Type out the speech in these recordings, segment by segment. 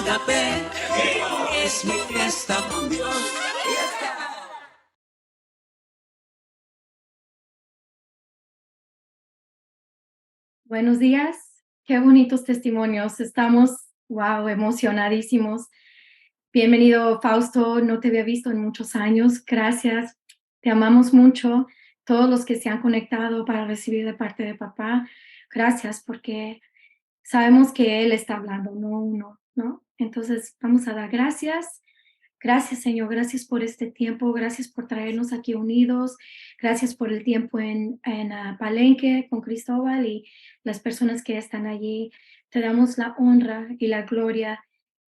Agape es mi fiesta con Dios. Buenos días, qué bonitos testimonios. Estamos, wow, emocionadísimos. Bienvenido, Fausto. No te había visto en muchos años. Gracias. Te amamos mucho. Todos los que se han conectado para recibir de parte de papá, gracias porque sabemos que Él está hablando, no uno, ¿no? Entonces, vamos a dar gracias. Gracias, Señor. Gracias por este tiempo. Gracias por traernos aquí unidos. Gracias por el tiempo en Palenque con Cristóbal y las personas que están allí. Te damos la honra y la gloria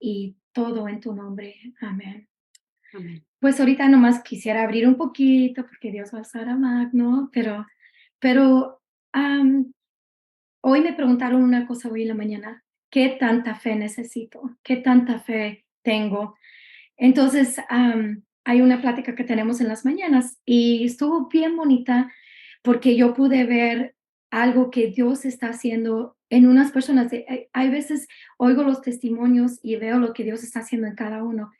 y todo en tu nombre. Amén. Amén. Pues ahorita nomás quisiera abrir un poquito porque Dios va a usar a Magno, pero hoy me preguntaron una cosa hoy en la mañana. ¿Qué tanta fe necesito? ¿Qué tanta fe tengo? Entonces, hay una plática que tenemos en las mañanas y estuvo bien bonita porque yo pude ver algo que Dios está haciendo en unas personas. Hay veces oigo los testimonios y veo lo que Dios está haciendo en cada uno,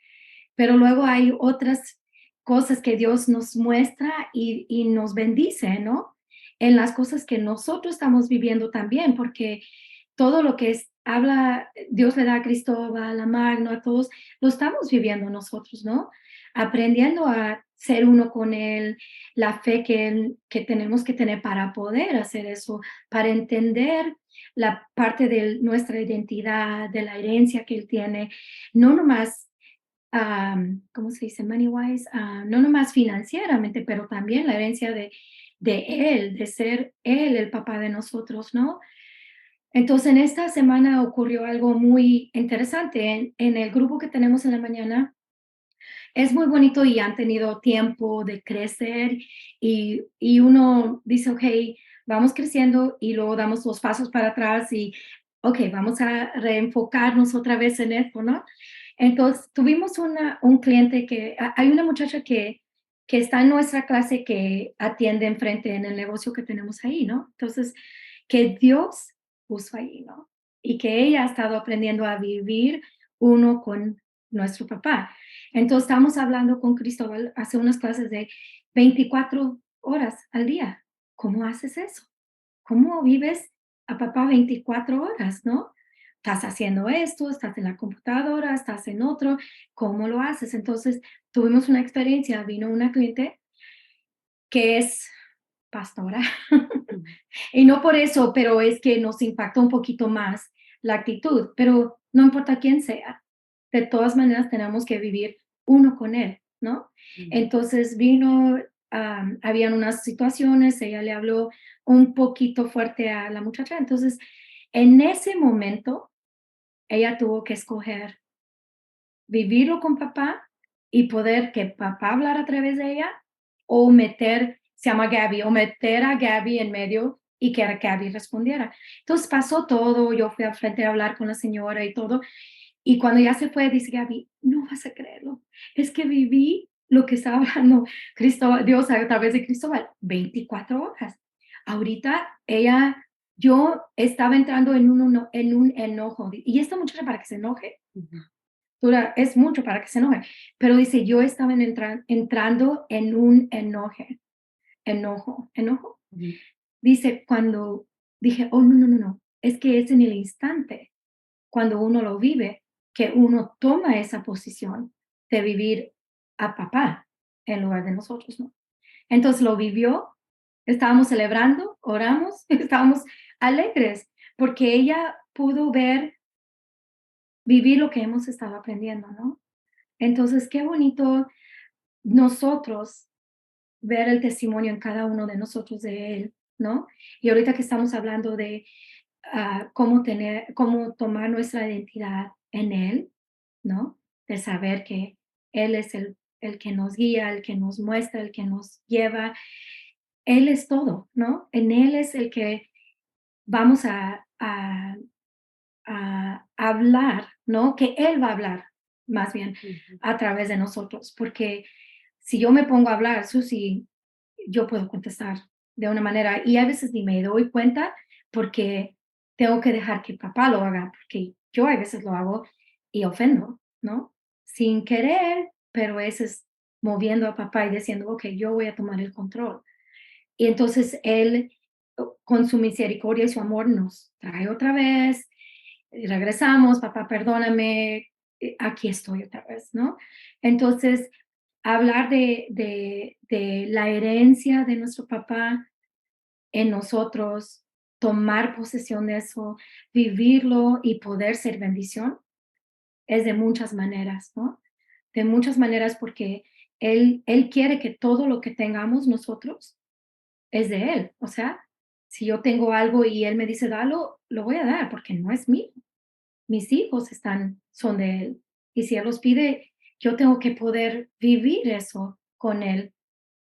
pero luego hay otras cosas que Dios nos muestra y nos bendice, ¿no? En las cosas que nosotros estamos viviendo también, porque todo lo que habla, Dios le da a Cristóbal, a Magno, a todos, lo estamos viviendo nosotros, ¿no? Aprendiendo a ser uno con Él, la fe que tenemos que tener para poder hacer eso, para entender la parte de nuestra identidad, de la herencia que Él tiene, no nomás ¿cómo se dice? Money wise, no nomás financieramente, pero también la herencia de él, de ser él el papá de nosotros, ¿no? Entonces, en esta semana ocurrió algo muy interesante. En el grupo que tenemos en la mañana, es muy bonito y han tenido tiempo de crecer y uno dice, ok, vamos creciendo y luego damos los pasos para atrás y, ok, vamos a reenfocarnos otra vez en esto, ¿no? Entonces, tuvimos un cliente hay una muchacha que está en nuestra clase que atiende enfrente en el negocio que tenemos ahí, ¿no? Entonces, que Dios puso ahí, ¿no? Y que ella ha estado aprendiendo a vivir uno con nuestro papá. Entonces, estamos hablando con Cristóbal, hace unas clases de 24 horas al día. ¿Cómo haces eso? ¿Cómo vives a papá 24 horas, no? Estás haciendo esto, estás en la computadora, estás en otro, ¿cómo lo haces? Entonces, tuvimos una experiencia, vino una cliente que es pastora, y no por eso, pero es que nos impactó un poquito más la actitud, pero no importa quién sea, de todas maneras tenemos que vivir uno con él, ¿no? Entonces vino, habían unas situaciones, ella le habló un poquito fuerte a la muchacha, entonces en ese momento ella tuvo que escoger vivirlo con papá y poder que papá hablara a través de ella o se llama Gaby, o meter a Gaby en medio y que Gaby respondiera. Entonces pasó todo, yo fui al frente a hablar con la señora y todo, y cuando ya se fue, dice Gaby, no vas a creerlo, es que viví lo que estaba hablando Dios a través de Cristóbal, 24 horas. Ahorita yo estaba entrando en un enojo, y esta muchacha para que se enoje, es mucho para que se enoje, pero dice, yo estaba entrando en un enojo. Dice, cuando dije, oh, no, no, no, no, es que es en el instante, cuando uno lo vive, que uno toma esa posición de vivir a papá en lugar de nosotros, ¿no? Entonces lo vivió, estábamos celebrando, oramos, estábamos alegres, porque ella pudo vivir lo que hemos estado aprendiendo, ¿no? Entonces, qué bonito nosotros ver el testimonio en cada uno de nosotros de Él, ¿no? Y ahorita que estamos hablando de cómo tomar nuestra identidad en Él, ¿no? De saber que Él es el que nos guía, el que nos muestra, el que nos lleva. Él es todo, ¿no? En Él es el que vamos a hablar, ¿no? Que Él va a hablar, más bien, a través de nosotros, porque si yo me pongo a hablar, Susi, yo puedo contestar de una manera y a veces ni me doy cuenta porque tengo que dejar que papá lo haga, porque yo a veces lo hago y ofendo, ¿no? Sin querer, pero ese es moviendo a papá y diciendo, ok, yo voy a tomar el control. Y entonces Él, con su misericordia y su amor, nos trae otra vez, y regresamos, papá, perdóname, aquí estoy otra vez, ¿no? Entonces, hablar de la herencia de nuestro papá en nosotros, tomar posesión de eso, vivirlo y poder ser bendición, es de muchas maneras, ¿no? De muchas maneras porque Él quiere que todo lo que tengamos nosotros es de Él. O sea, si yo tengo algo y Él me dice, dalo, lo voy a dar porque no es mío. Mis hijos son de Él. Y si Él los pide, yo tengo que poder vivir eso con Él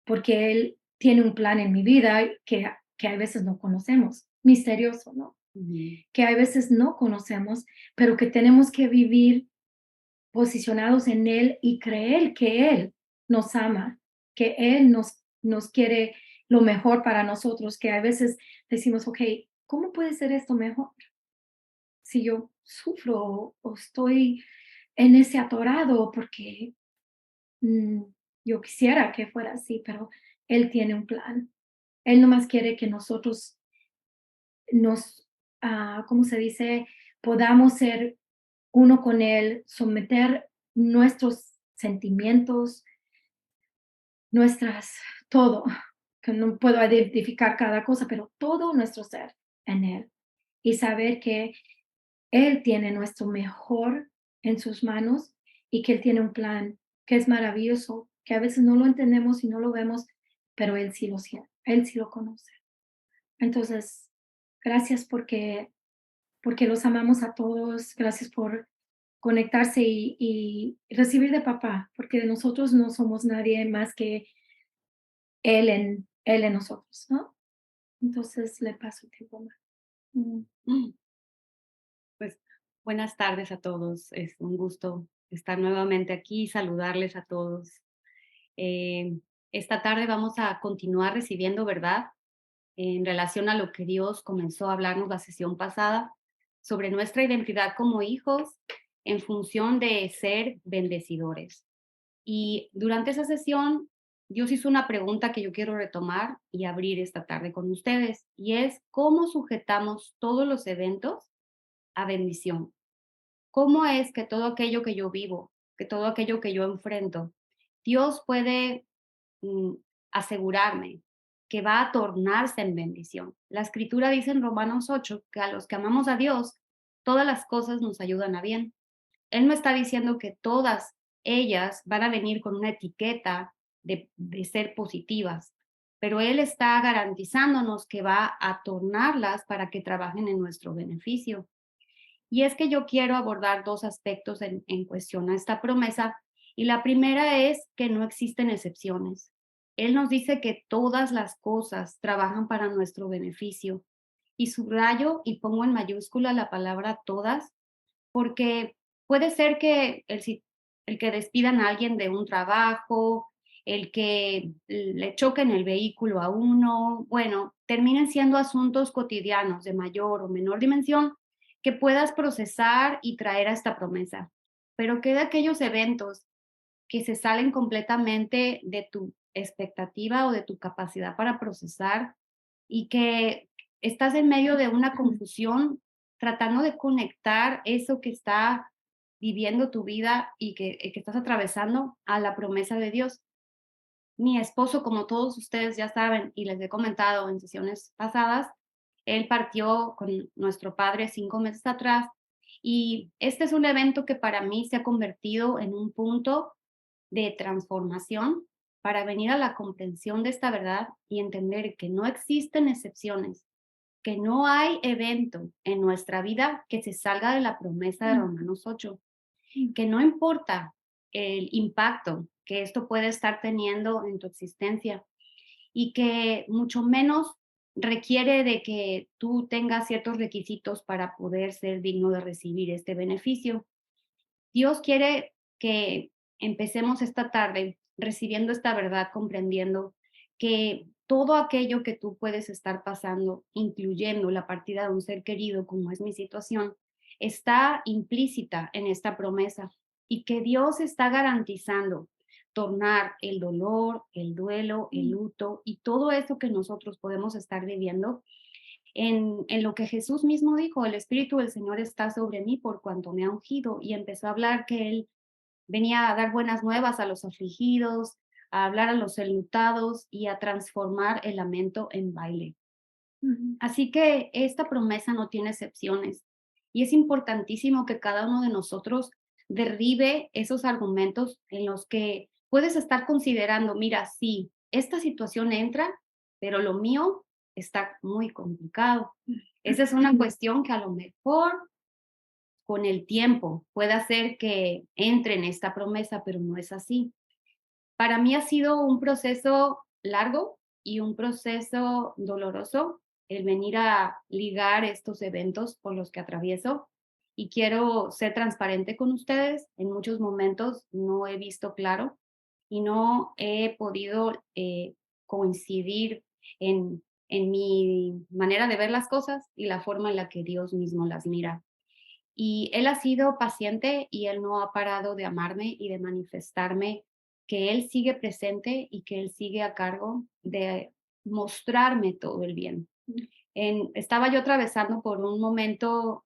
porque Él tiene un plan en mi vida que a veces no conocemos. Misterioso, ¿no? Ujú. Que a veces no conocemos, pero que tenemos que vivir posicionados en Él y creer que Él nos ama, que Él nos quiere lo mejor para nosotros, que a veces decimos, ok, ¿cómo puede ser esto mejor? Si yo sufro o estoy en ese atorado porque mm, yo quisiera que fuera así, pero Él tiene un plan. Él nomás quiere que nosotros nos, ¿cómo se dice? Podamos ser uno con Él, someter nuestros sentimientos, nuestras, todo, que no puedo identificar cada cosa, pero todo nuestro ser en Él. Y saber que Él tiene nuestro mejor en sus manos y que Él tiene un plan que es maravilloso, que a veces no lo entendemos y no lo vemos, pero Él sí lo siente, Él sí lo conoce. Entonces, gracias porque los amamos a todos. Gracias por conectarse y recibir de papá, porque de nosotros no somos nadie más que él en nosotros, ¿no? Entonces le paso el tiempo. Mm. Mm, Pues buenas tardes a todos. Es un gusto estar nuevamente aquí y saludarles a todos. Eh, esta tarde vamos a continuar recibiendo verdad en relación a lo que Dios comenzó a hablarnos la sesión pasada sobre nuestra identidad como hijos en función de ser bendecidores. Y durante esa sesión, Dios hizo una pregunta que yo quiero retomar y abrir esta tarde con ustedes, y es cómo sujetamos todos los eventos a bendición. ¿Cómo es que todo aquello que yo vivo, que todo aquello que yo enfrento, Dios puede mm, asegurarme que va a tornarse en bendición? La escritura dice en Romanos 8 que a los que amamos a Dios, todas las cosas nos ayudan a bien. Él me está diciendo que todas ellas van a venir con una etiqueta de ser positivas, pero Él está garantizándonos que va a tornarlas para que trabajen en nuestro beneficio. Y es que yo quiero abordar dos aspectos en cuestión a esta promesa. Y la primera es que no existen excepciones. Él nos dice que todas las cosas trabajan para nuestro beneficio. Y subrayo y pongo en mayúscula la palabra todas, porque puede ser que el que despidan a alguien de un trabajo, el que le choquen el vehículo a uno, bueno, terminen siendo asuntos cotidianos de mayor o menor dimensión que puedas procesar y traer a esta promesa. Pero que de aquellos eventos que se salen completamente de tu expectativa o de tu capacidad para procesar y que estás en medio de una confusión tratando de conectar eso que está viviendo tu vida y que estás atravesando a la promesa de Dios. Mi esposo, como todos ustedes ya saben y les he comentado en sesiones pasadas, él partió con nuestro padre 5 meses atrás y este es un evento que para mí se ha convertido en un punto de transformación para venir a la comprensión de esta verdad y entender que no existen excepciones, que no hay evento en nuestra vida que se salga de la promesa de Romanos 8, que no importa el impacto que esto puede estar teniendo en tu existencia y que mucho menos requiere de que tú tengas ciertos requisitos para poder ser digno de recibir este beneficio. Dios quiere que empecemos esta tarde recibiendo esta verdad, comprendiendo que todo aquello que tú puedes estar pasando, incluyendo la partida de un ser querido, como es mi situación, está implícita en esta promesa y que Dios está garantizando tornar el dolor, el duelo, el luto y todo eso que nosotros podemos estar viviendo en lo que Jesús mismo dijo: el Espíritu del Señor está sobre mí por cuanto me ha ungido, y empezó a hablar que Él venía a dar buenas nuevas a los afligidos, a hablar a los enlutados y a transformar el lamento en baile. Ujú. Así que esta promesa no tiene excepciones y es importantísimo que cada uno de nosotros derribe esos argumentos en los que puedes estar considerando: mira, sí, esta situación entra, pero lo mío está muy complicado. Esa es una cuestión que a lo mejor con el tiempo puede hacer que entre en esta promesa, pero no es así. Para mí ha sido un proceso largo y un proceso doloroso el venir a ligar estos eventos por los que atravieso, y quiero ser transparente con ustedes. En muchos momentos no he visto claro y no he podido coincidir en mi manera de ver las cosas y la forma en la que Dios mismo las mira. Y Él ha sido paciente y Él no ha parado de amarme y de manifestarme que Él sigue presente y que Él sigue a cargo de mostrarme todo el bien. Estaba yo atravesando por un momento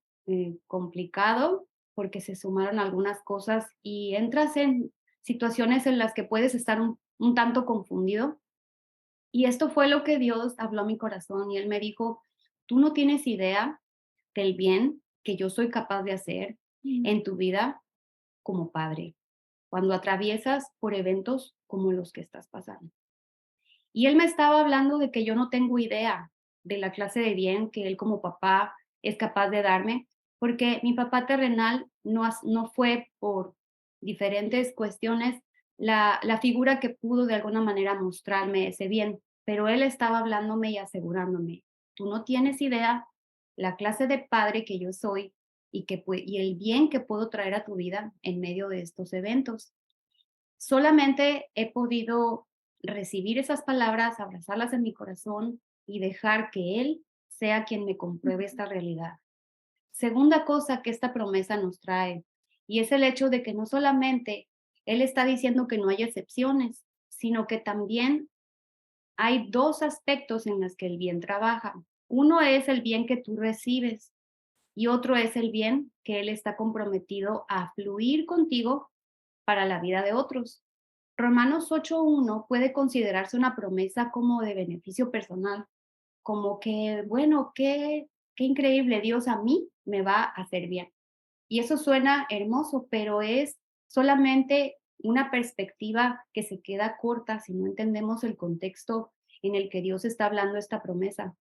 complicado porque se sumaron algunas cosas y entras en situaciones en las que puedes estar un tanto confundido. Y esto fue lo que Dios habló a mi corazón y Él me dijo: tú no tienes idea del bien que yo soy capaz de hacer Mm. en tu vida como padre, cuando atraviesas por eventos como los que estás pasando. Y él me estaba hablando de que yo no tengo idea de la clase de bien que él como papá es capaz de darme, porque mi papá terrenal no fue por diferentes cuestiones la figura que pudo de alguna manera mostrarme ese bien, pero él estaba hablándome y asegurándome: tú no tienes idea la clase de padre que yo soy y el bien que puedo traer a tu vida en medio de estos eventos. Solamente he podido recibir esas palabras, abrazarlas en mi corazón y dejar que Él sea quien me compruebe esta realidad. Segunda cosa que esta promesa nos trae, y es el hecho de que no solamente Él está diciendo que no hay excepciones, sino que también hay dos aspectos en los que el bien trabaja. Uno es el bien que tú recibes y otro es el bien que Él está comprometido a fluir contigo para la vida de otros. Romanos 8:1 puede considerarse una promesa como de beneficio personal, como que, bueno, qué increíble, Dios a mí me va a hacer bien. Y eso suena hermoso, pero es solamente una perspectiva que se queda corta si no entendemos el contexto en el que Dios está hablando esta promesa.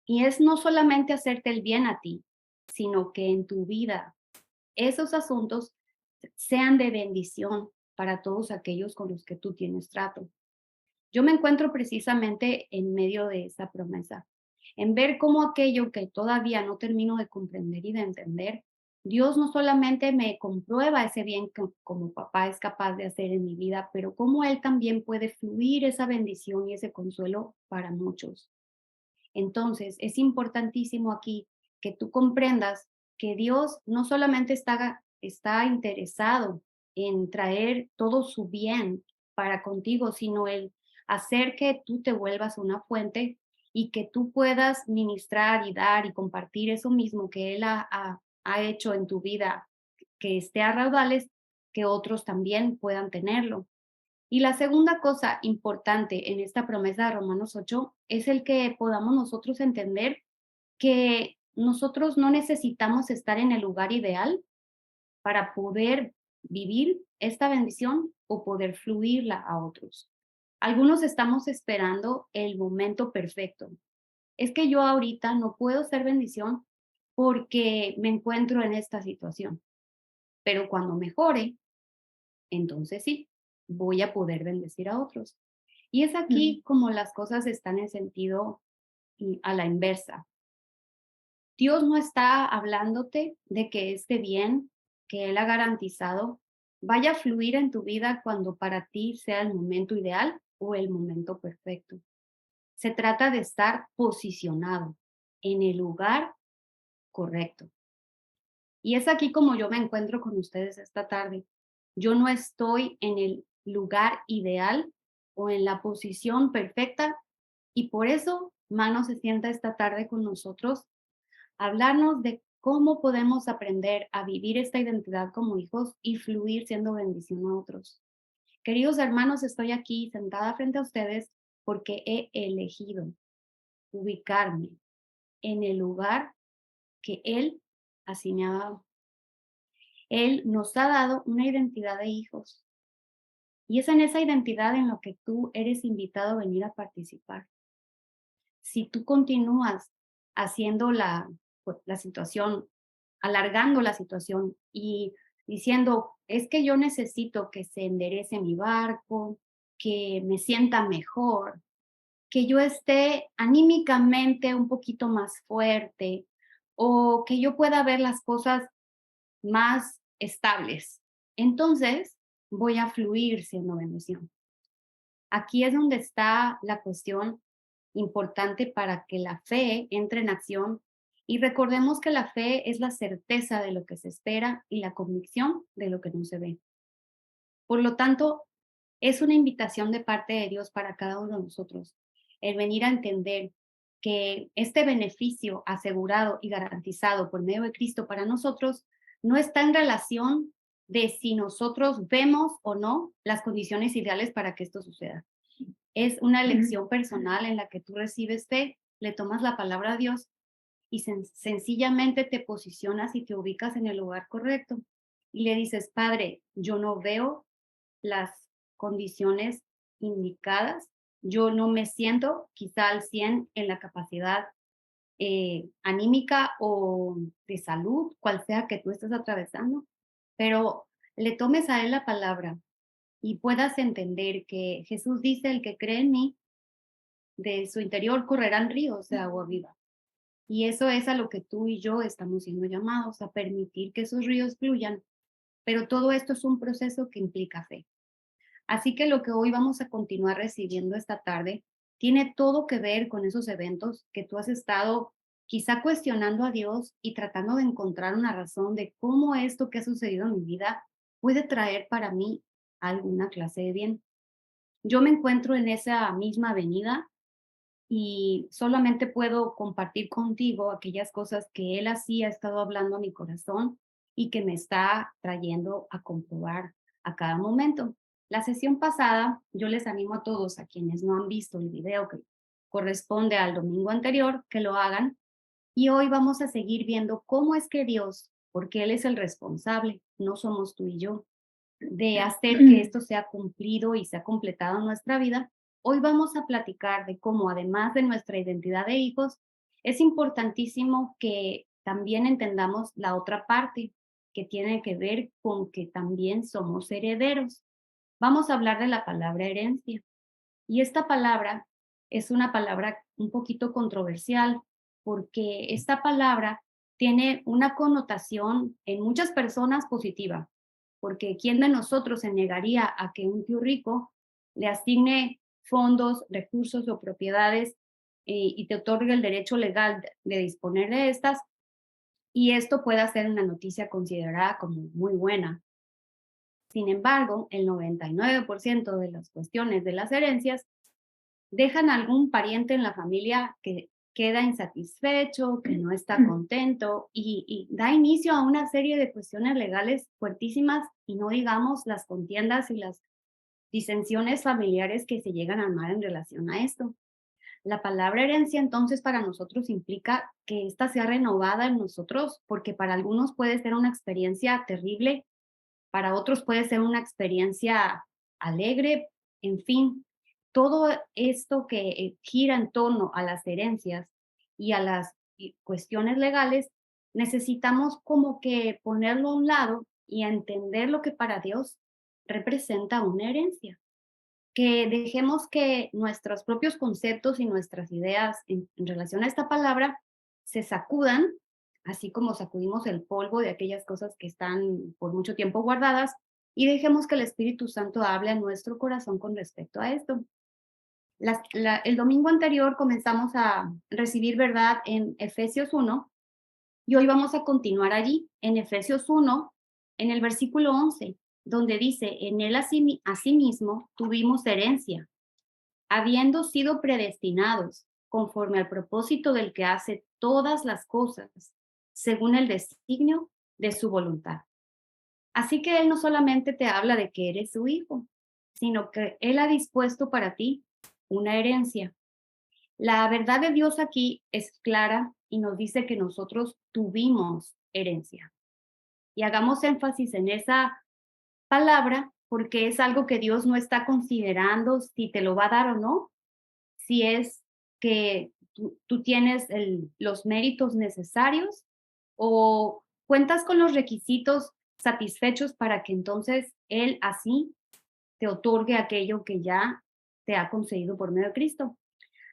Y es no solamente hacerte el bien a ti, sino que en tu vida esos asuntos sean de bendición para todos aquellos con los que tú tienes trato. Yo me encuentro precisamente en medio de esa promesa, en ver cómo aquello que todavía no termino de comprender y de entender, Dios no solamente me comprueba ese bien que como papá es capaz de hacer en mi vida, pero cómo Él también puede fluir esa bendición y ese consuelo para muchos. Entonces, es importantísimo aquí que tú comprendas que Dios no solamente está interesado en traer todo su bien para contigo, sino el hacer que tú te vuelvas una fuente y que tú puedas ministrar y dar y compartir eso mismo que Él ha hecho en tu vida, que esté a raudales, que otros también puedan tenerlo. Y la segunda cosa importante en esta promesa de Romanos 8 es el que podamos nosotros entender que nosotros no necesitamos estar en el lugar ideal para poder vivir esta bendición o poder fluirla a otros. Algunos estamos esperando el momento perfecto. Es que yo ahorita no puedo ser bendición porque me encuentro en esta situación, pero cuando mejore, entonces sí, voy a poder bendecir a otros. Y es Mm. aquí como las cosas están en sentido a la inversa. Dios no está hablándote de que este bien que Él ha garantizado vaya a fluir en tu vida cuando para ti sea el momento ideal o el momento perfecto. Se trata de estar posicionado en el lugar correcto. Y es aquí como yo me encuentro con ustedes esta tarde. Yo no estoy en el lugar ideal o en la posición perfecta y por eso Mano se sienta esta tarde con nosotros a hablarnos de cómo podemos aprender a vivir esta identidad como hijos y fluir siendo bendición a otros. Queridos hermanos, estoy aquí sentada frente a ustedes porque he elegido ubicarme en el lugar que Él así me ha dado. Él nos ha dado una identidad de hijos y es en esa identidad en lo que tú eres invitado a venir a participar. Si tú continúas haciendo la situación, alargando la situación y diciendo, es que yo necesito que se enderece mi barco, que me sienta mejor, que yo esté anímicamente un poquito más fuerte o que yo pueda ver las cosas más estables. Entonces, voy a fluir siendo bendición. Aquí es donde está la cuestión importante para que la fe entre en acción y recordemos que la fe es la certeza de lo que se espera y la convicción de lo que no se ve. Por lo tanto, es una invitación de parte de Dios para cada uno de nosotros, el venir a entender que este beneficio asegurado y garantizado por medio de Cristo para nosotros no está en relación de si nosotros vemos o no las condiciones ideales para que esto suceda. Es una elección personal en la que tú recibes fe, le tomas la palabra a Dios y sencillamente te posicionas y te ubicas en el lugar correcto y le dices, Padre, yo no veo las condiciones indicadas. Yo no me siento quizá al 100 en la capacidad anímica o de salud, cual sea que tú estés atravesando, pero le tomes a él la palabra y puedas entender que Jesús dice, el que cree en mí, de su interior correrán ríos de agua viva. Y eso es a lo que tú y yo estamos siendo llamados, a permitir que esos ríos fluyan. Pero todo esto es un proceso que implica fe. Así que lo que hoy vamos a continuar recibiendo esta tarde tiene todo que ver con esos eventos que tú has estado quizá cuestionando a Dios y tratando de encontrar una razón de cómo esto que ha sucedido en mi vida puede traer para mí alguna clase de bien. Yo me encuentro en esa misma avenida y solamente puedo compartir contigo aquellas cosas que Él así ha estado hablando a mi corazón y que me está trayendo a comprobar a cada momento. La sesión pasada, yo les animo a todos, a quienes no han visto el video que corresponde al domingo anterior, que lo hagan. Y hoy vamos a seguir viendo cómo es que Dios, porque Él es el responsable, no somos tú y yo, de hacer que esto sea cumplido y sea completado en nuestra vida, hoy vamos a platicar de cómo, además de nuestra identidad de hijos, es importantísimo que también entendamos la otra parte que tiene que ver con que también somos herederos. Vamos a hablar de la palabra herencia. Y esta palabra es una palabra un poquito controversial porque esta palabra tiene una connotación en muchas personas positiva, porque ¿quién de nosotros se negaría a que un tío rico le asigne fondos, recursos o propiedades y te otorgue el derecho legal de disponer de estas? Y esto pueda ser una noticia considerada como muy buena. Sin embargo, el 99% de las cuestiones de las herencias dejan algún pariente en la familia que queda insatisfecho, que no está contento y da inicio a una serie de cuestiones legales fuertísimas y no digamos las contiendas y las disensiones familiares que se llegan a armar en relación a esto. La palabra herencia entonces para nosotros implica que ésta sea renovada en nosotros porque para algunos puede ser una experiencia terrible, para otros puede ser una experiencia alegre, en fin, todo esto que gira en torno a las herencias y a las cuestiones legales, necesitamos como que ponerlo a un lado y entender lo que para Dios representa una herencia. Que dejemos que nuestros propios conceptos y nuestras ideas en relación a esta palabra se sacudan, así como sacudimos el polvo de aquellas cosas que están por mucho tiempo guardadas, y dejemos que el Espíritu Santo hable a nuestro corazón con respecto a esto. El domingo anterior comenzamos a recibir verdad en Efesios 1 Y hoy vamos a continuar allí, en Efesios 1, en el versículo 11, donde dice, en él asimismo tuvimos herencia, habiendo sido predestinados conforme al propósito del que hace todas las cosas, según el designio de su voluntad. Así que Él no solamente te habla de que eres su hijo, sino que Él ha dispuesto para ti una herencia. La verdad de Dios aquí es clara y nos dice que nosotros tuvimos herencia. Y hagamos énfasis en esa palabra porque es algo que Dios no está considerando si te lo va a dar o no, si es que tú tienes los méritos necesarios o cuentas con los requisitos satisfechos para que entonces Él así te otorgue aquello que ya te ha concedido por medio de Cristo.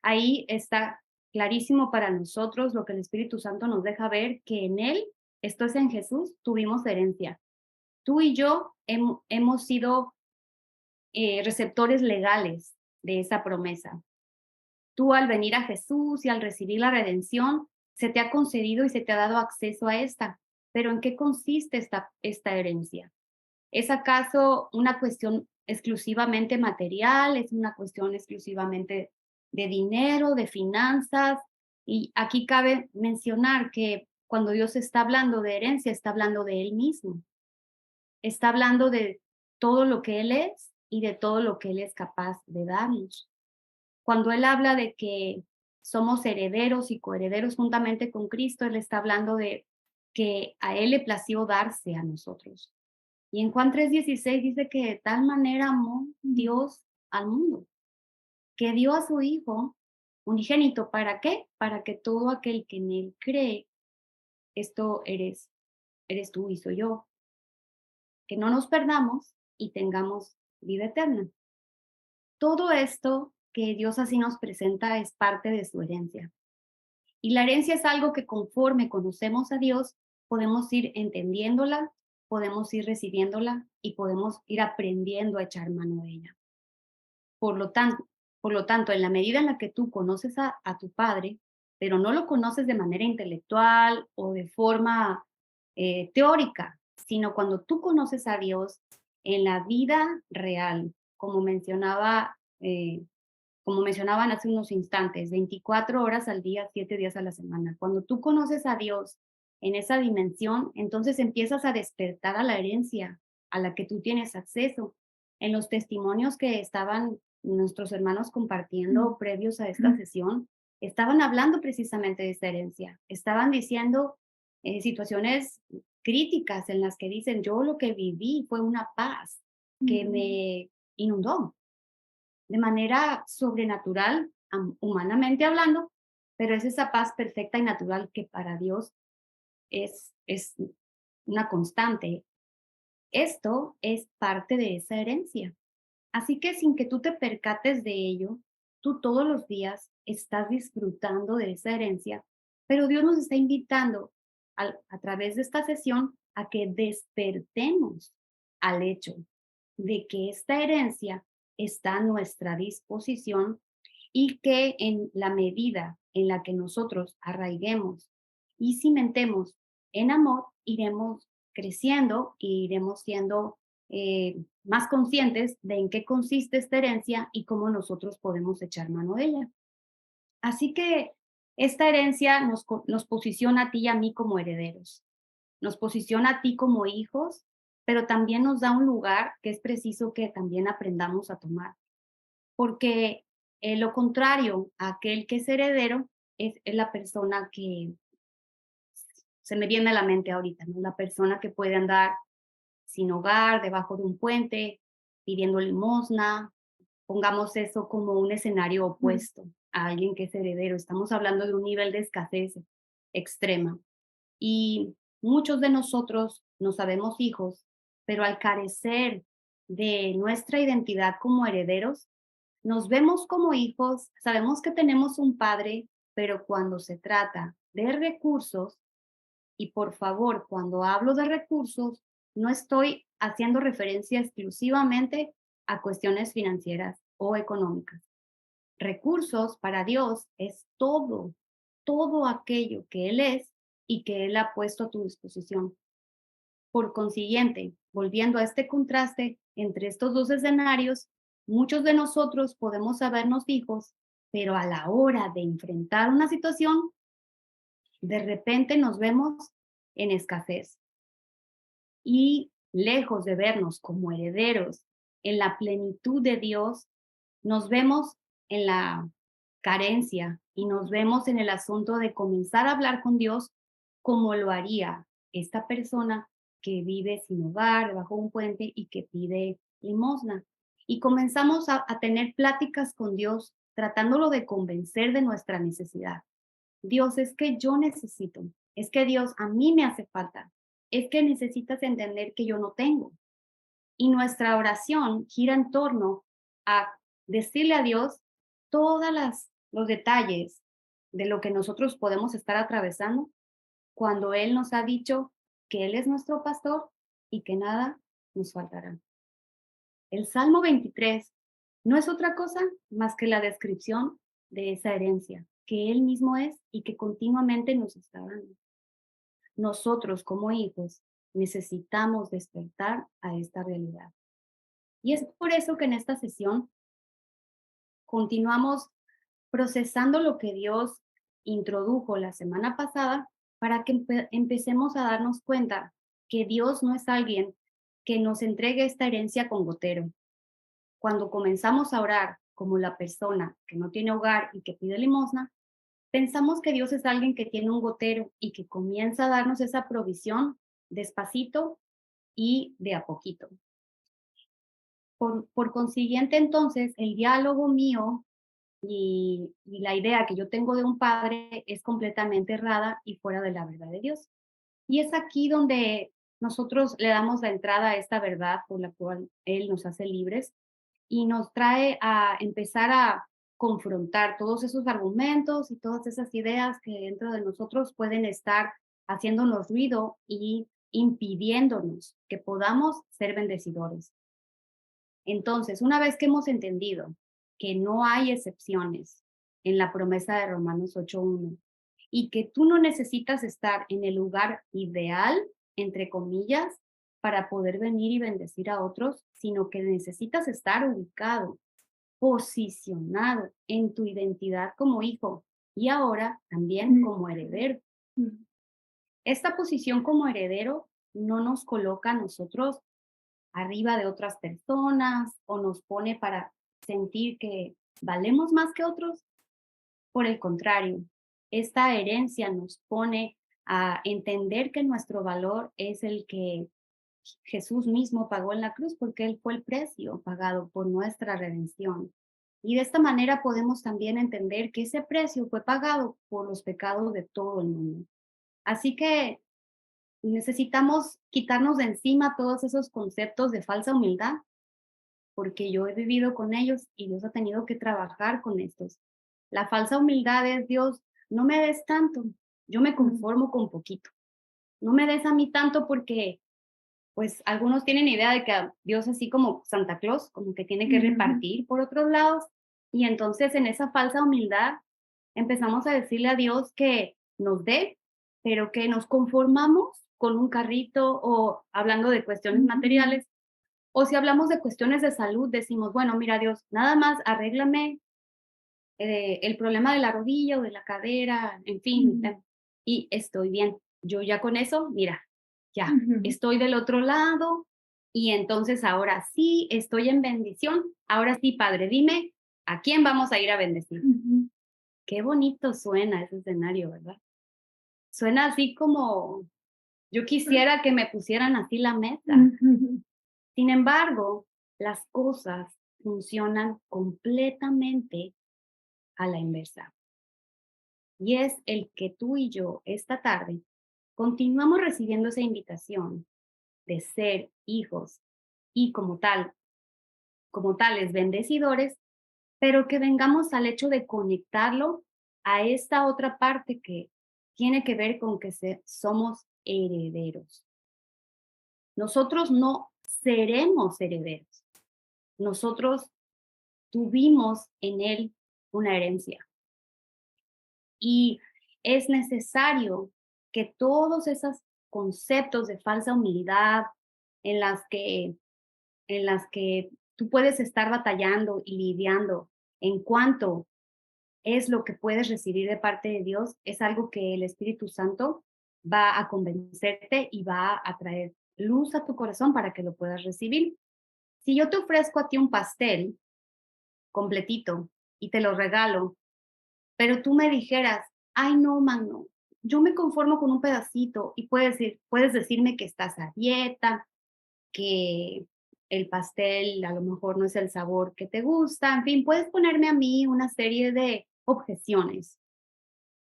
Ahí está clarísimo para nosotros lo que el Espíritu Santo nos deja ver, que en Él, esto es en Jesús, tuvimos herencia. Tú y yo hemos sido receptores legales de esa promesa. Tú al venir a Jesús y al recibir la redención, se te ha concedido y se te ha dado acceso a esta. Pero ¿en qué consiste esta herencia? ¿Es acaso una cuestión exclusivamente material? ¿Es una cuestión exclusivamente de dinero, de finanzas? Y aquí cabe mencionar que cuando Dios está hablando de herencia, está hablando de Él mismo. Está hablando de todo lo que Él es y de todo lo que Él es capaz de darnos. Cuando Él habla de que somos herederos y coherederos juntamente con Cristo, Él está hablando de que a Él le plació darse a nosotros. Y en Juan 3:16 dice que de tal manera amó Dios al mundo, que dio a su Hijo unigénito. ¿Para qué? Para que todo aquel que en Él cree, esto eres tú y soy yo, que no nos perdamos y tengamos vida eterna. Todo esto que Dios así nos presenta es parte de su herencia. Y la herencia es algo que conforme conocemos a Dios, podemos ir entendiéndola, podemos ir recibiéndola y podemos ir aprendiendo a echar mano de ella. Por lo tanto, en la medida en la que tú conoces a tu Padre, pero no lo conoces de manera intelectual o de forma teórica, sino cuando tú conoces a Dios en la vida real, como como mencionaban hace unos instantes, 24 horas al día, 7 días a la semana. Cuando tú conoces a Dios en esa dimensión, entonces empiezas a despertar a la herencia a la que tú tienes acceso. En los testimonios que estaban nuestros hermanos compartiendo previos a esta sesión, estaban hablando precisamente de esta herencia. Estaban diciendo situaciones críticas en las que dicen, yo lo que viví fue una paz que me inundó de manera sobrenatural, humanamente hablando, pero es esa paz perfecta y natural que para Dios es una constante. Esto es parte de esa herencia. Así que sin que tú te percates de ello, tú todos los días estás disfrutando de esa herencia, pero Dios nos está invitando a través de esta sesión a que despertemos al hecho de que esta herencia está a nuestra disposición y que en la medida en la que nosotros arraiguemos y cimentemos en amor, iremos creciendo y iremos siendo más conscientes de en qué consiste esta herencia y cómo nosotros podemos echar mano de ella. Así que esta herencia nos posiciona a ti y a mí como herederos, nos posiciona a ti como hijos, pero también nos da un lugar que es preciso que también aprendamos a tomar, porque lo contrario a aquel que es heredero es la persona que se me viene a la mente ahorita, ¿no? La persona que puede andar sin hogar, debajo de un puente, pidiendo limosna. Pongamos eso como un escenario opuesto a alguien que es heredero. Estamos hablando de un nivel de escasez extrema. Y muchos de nosotros no sabemos hijos, pero al carecer de nuestra identidad como herederos, nos vemos como hijos, sabemos que tenemos un padre, pero cuando se trata de recursos, y por favor, cuando hablo de recursos, no estoy haciendo referencia exclusivamente a cuestiones financieras o económicas. Recursos para Dios es todo, todo aquello que Él es y que Él ha puesto a tu disposición. Por consiguiente, volviendo a este contraste entre estos dos escenarios, muchos de nosotros podemos sabernos hijos, pero a la hora de enfrentar una situación, de repente nos vemos en escasez y lejos de vernos como herederos en la plenitud de Dios, nos vemos en la carencia y nos vemos en el asunto de comenzar a hablar con Dios como lo haría esta persona que vive sin hogar, bajo un puente y que pide limosna. Y comenzamos a tener pláticas con Dios, tratándolo de convencer de nuestra necesidad. Dios, es que yo necesito, es que Dios, a mí me hace falta, es que necesitas entender que yo no tengo. Y nuestra oración gira en torno a decirle a Dios todos los detalles de lo que nosotros podemos estar atravesando cuando Él nos ha dicho que Él es nuestro pastor y que nada nos faltará. El Salmo 23 no es otra cosa más que la descripción de esa herencia que Él mismo es y que continuamente nos está dando. Nosotros como hijos necesitamos despertar a esta realidad. Y es por eso que en esta sesión continuamos procesando lo que Dios introdujo la semana pasada para que empecemos a darnos cuenta que Dios no es alguien que nos entregue esta herencia con gotero. Cuando comenzamos a orar como la persona que no tiene hogar y que pide limosna, pensamos que Dios es alguien que tiene un gotero y que comienza a darnos esa provisión despacito y de a poquito. Por consiguiente, entonces, el diálogo mío y la idea que yo tengo de un padre es completamente errada y fuera de la verdad de Dios. Y es aquí donde nosotros le damos la entrada a esta verdad por la cual Él nos hace libres y nos trae a empezar a confrontar todos esos argumentos y todas esas ideas que dentro de nosotros pueden estar haciéndonos ruido y impidiéndonos que podamos ser bendecidores. Entonces, una vez que hemos entendido que no hay excepciones en la promesa de Romanos 8:1 y que tú no necesitas estar en el lugar ideal, entre comillas, para poder venir y bendecir a otros, sino que necesitas estar ubicado, posicionado en tu identidad como hijo y ahora también como heredero. Mm. Esta posición como heredero no nos coloca a nosotros arriba de otras personas o nos pone para sentir que valemos más que otros. Por el contrario, esta herencia nos pone a entender que nuestro valor es el que Jesús mismo pagó en la cruz porque Él fue el precio pagado por nuestra redención. Y de esta manera podemos también entender que ese precio fue pagado por los pecados de todo el mundo. Así que necesitamos quitarnos de encima todos esos conceptos de falsa humildad, porque yo he vivido con ellos y Dios ha tenido que trabajar con estos. La falsa humildad es: Dios, no me des tanto, yo me conformo con poquito. No me des a mí tanto porque, pues, algunos tienen idea de que a Dios así como Santa Claus, como que tiene que repartir por otros lados. Y entonces en esa falsa humildad empezamos a decirle a Dios que nos dé, pero que nos conformamos con un carrito o hablando de cuestiones materiales. O si hablamos de cuestiones de salud, decimos, bueno, mira Dios, nada más arréglame el problema de la rodilla o de la cadera, en fin, y estoy bien. Yo ya con eso, mira, ya estoy del otro lado y entonces ahora sí estoy en bendición. Ahora sí, Padre, dime, ¿a quién vamos a ir a bendecir? Qué bonito suena ese escenario, ¿verdad? Suena así como yo quisiera que me pusieran así la meta. Sin embargo, las cosas funcionan completamente a la inversa. Y es el que tú y yo esta tarde continuamos recibiendo esa invitación de ser hijos y como tales bendecidores, pero que vengamos al hecho de conectarlo a esta otra parte que tiene que ver con que somos herederos. Nosotros no seremos herederos. Nosotros tuvimos en Él una herencia. Y es necesario que todos esos conceptos de falsa humildad en las que tú puedes estar batallando y lidiando en cuanto es lo que puedes recibir de parte de Dios, es algo que el Espíritu Santo va a convencerte y va a traer luz a tu corazón para que lo puedas recibir. Si yo te ofrezco a ti un pastel completito y te lo regalo, pero tú me dijeras, ay no, Magno, yo me conformo con un pedacito y puedes decirme que estás a dieta, que el pastel a lo mejor no es el sabor que te gusta, en fin, puedes ponerme a mí una serie de objeciones,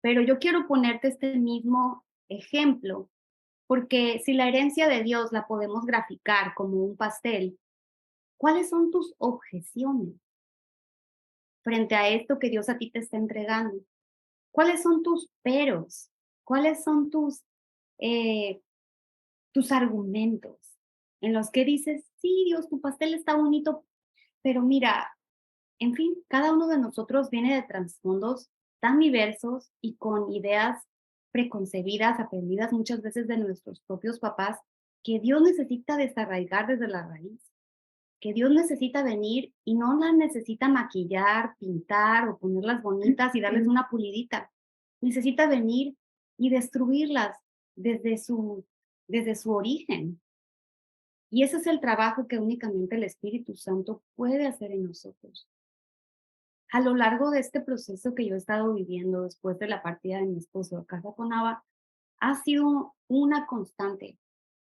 pero yo quiero ponerte este mismo ejemplo, porque si la herencia de Dios la podemos graficar como un pastel, ¿cuáles son tus objeciones frente a esto que Dios a ti te está entregando? ¿Cuáles son tus peros? ¿Cuáles son eh, tus argumentos en los que dices, sí, Dios, tu pastel está bonito, pero mira, en fin, cada uno de nosotros viene de trasfondos tan diversos y con ideas preconcebidas, aprendidas muchas veces de nuestros propios papás, que Dios necesita desarraigar desde la raíz, que Dios necesita venir y no las necesita maquillar, pintar o ponerlas bonitas y darles una pulidita. Necesita venir y destruirlas desde desde su origen. Y ese es el trabajo que únicamente el Espíritu Santo puede hacer en nosotros. A lo largo de este proceso que yo he estado viviendo después de la partida de mi esposo a casa con Abba, ha sido una constante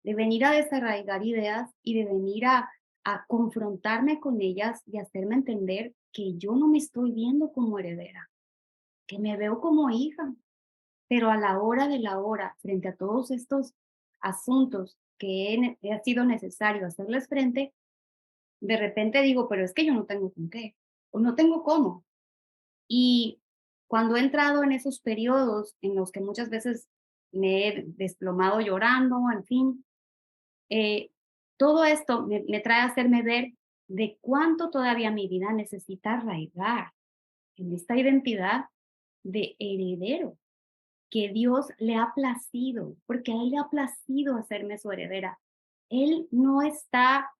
de venir a desarraigar ideas y de venir a confrontarme con ellas y hacerme entender que yo no me estoy viendo como heredera, que me veo como hija, pero a la hora de la hora, frente a todos estos asuntos que ha sido necesario hacerles frente, de repente digo, pero es que yo no tengo con qué, o no tengo cómo. Y cuando he entrado en esos periodos en los que muchas veces me he desplomado llorando, en fin, eh, todo esto me trae a hacerme ver de cuánto todavía mi vida necesita arraigar en esta identidad de heredero, que Dios le ha placido, porque a Él le ha placido hacerme su heredera. Él no está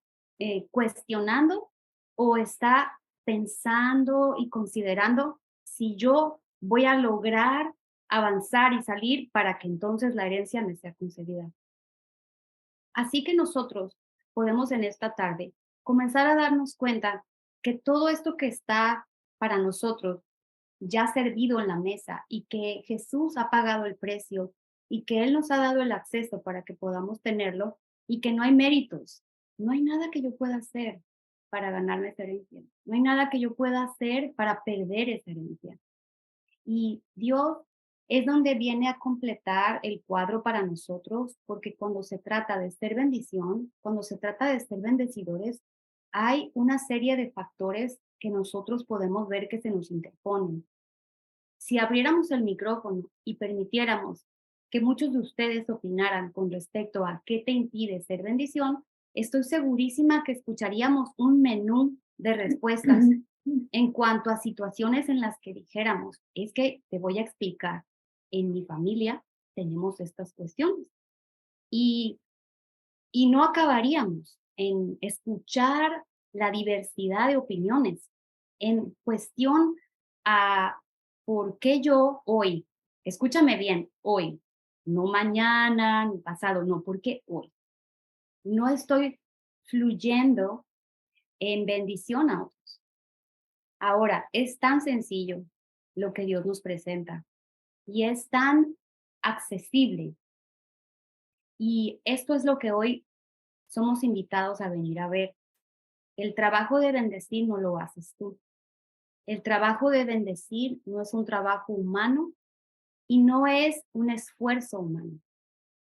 cuestionando o está pensando y considerando si yo voy a lograr avanzar y salir para que entonces la herencia me sea concedida. Así que nosotros podemos en esta tarde comenzar a darnos cuenta que todo esto que está para nosotros ya servido en la mesa y que Jesús ha pagado el precio y que Él nos ha dado el acceso para que podamos tenerlo y que no hay méritos, no hay nada que yo pueda hacer para ganarme esa herencia, no hay nada que yo pueda hacer para perder esa herencia. Y Dios es donde viene a completar el cuadro para nosotros, porque cuando se trata de ser bendición, cuando se trata de ser bendecidores, hay una serie de factores que nosotros podemos ver que se nos interponen. Si abriéramos el micrófono y permitiéramos que muchos de ustedes opinaran con respecto a qué te impide ser bendición, estoy segurísima que escucharíamos un menú de respuestas en cuanto a situaciones en las que dijéramos, es que te voy a explicar, en mi familia tenemos estas cuestiones y, y no acabaríamos en escuchar la diversidad de opiniones en cuestión a por qué yo hoy, escúchame bien, hoy, no mañana ni pasado, no, porque hoy no estoy fluyendo en bendición a otros. Ahora, es tan sencillo lo que Dios nos presenta y es tan accesible. Y esto es lo que hoy somos invitados a venir a ver. El trabajo de bendecir no lo haces tú. El trabajo de bendecir no es un trabajo humano y no es un esfuerzo humano.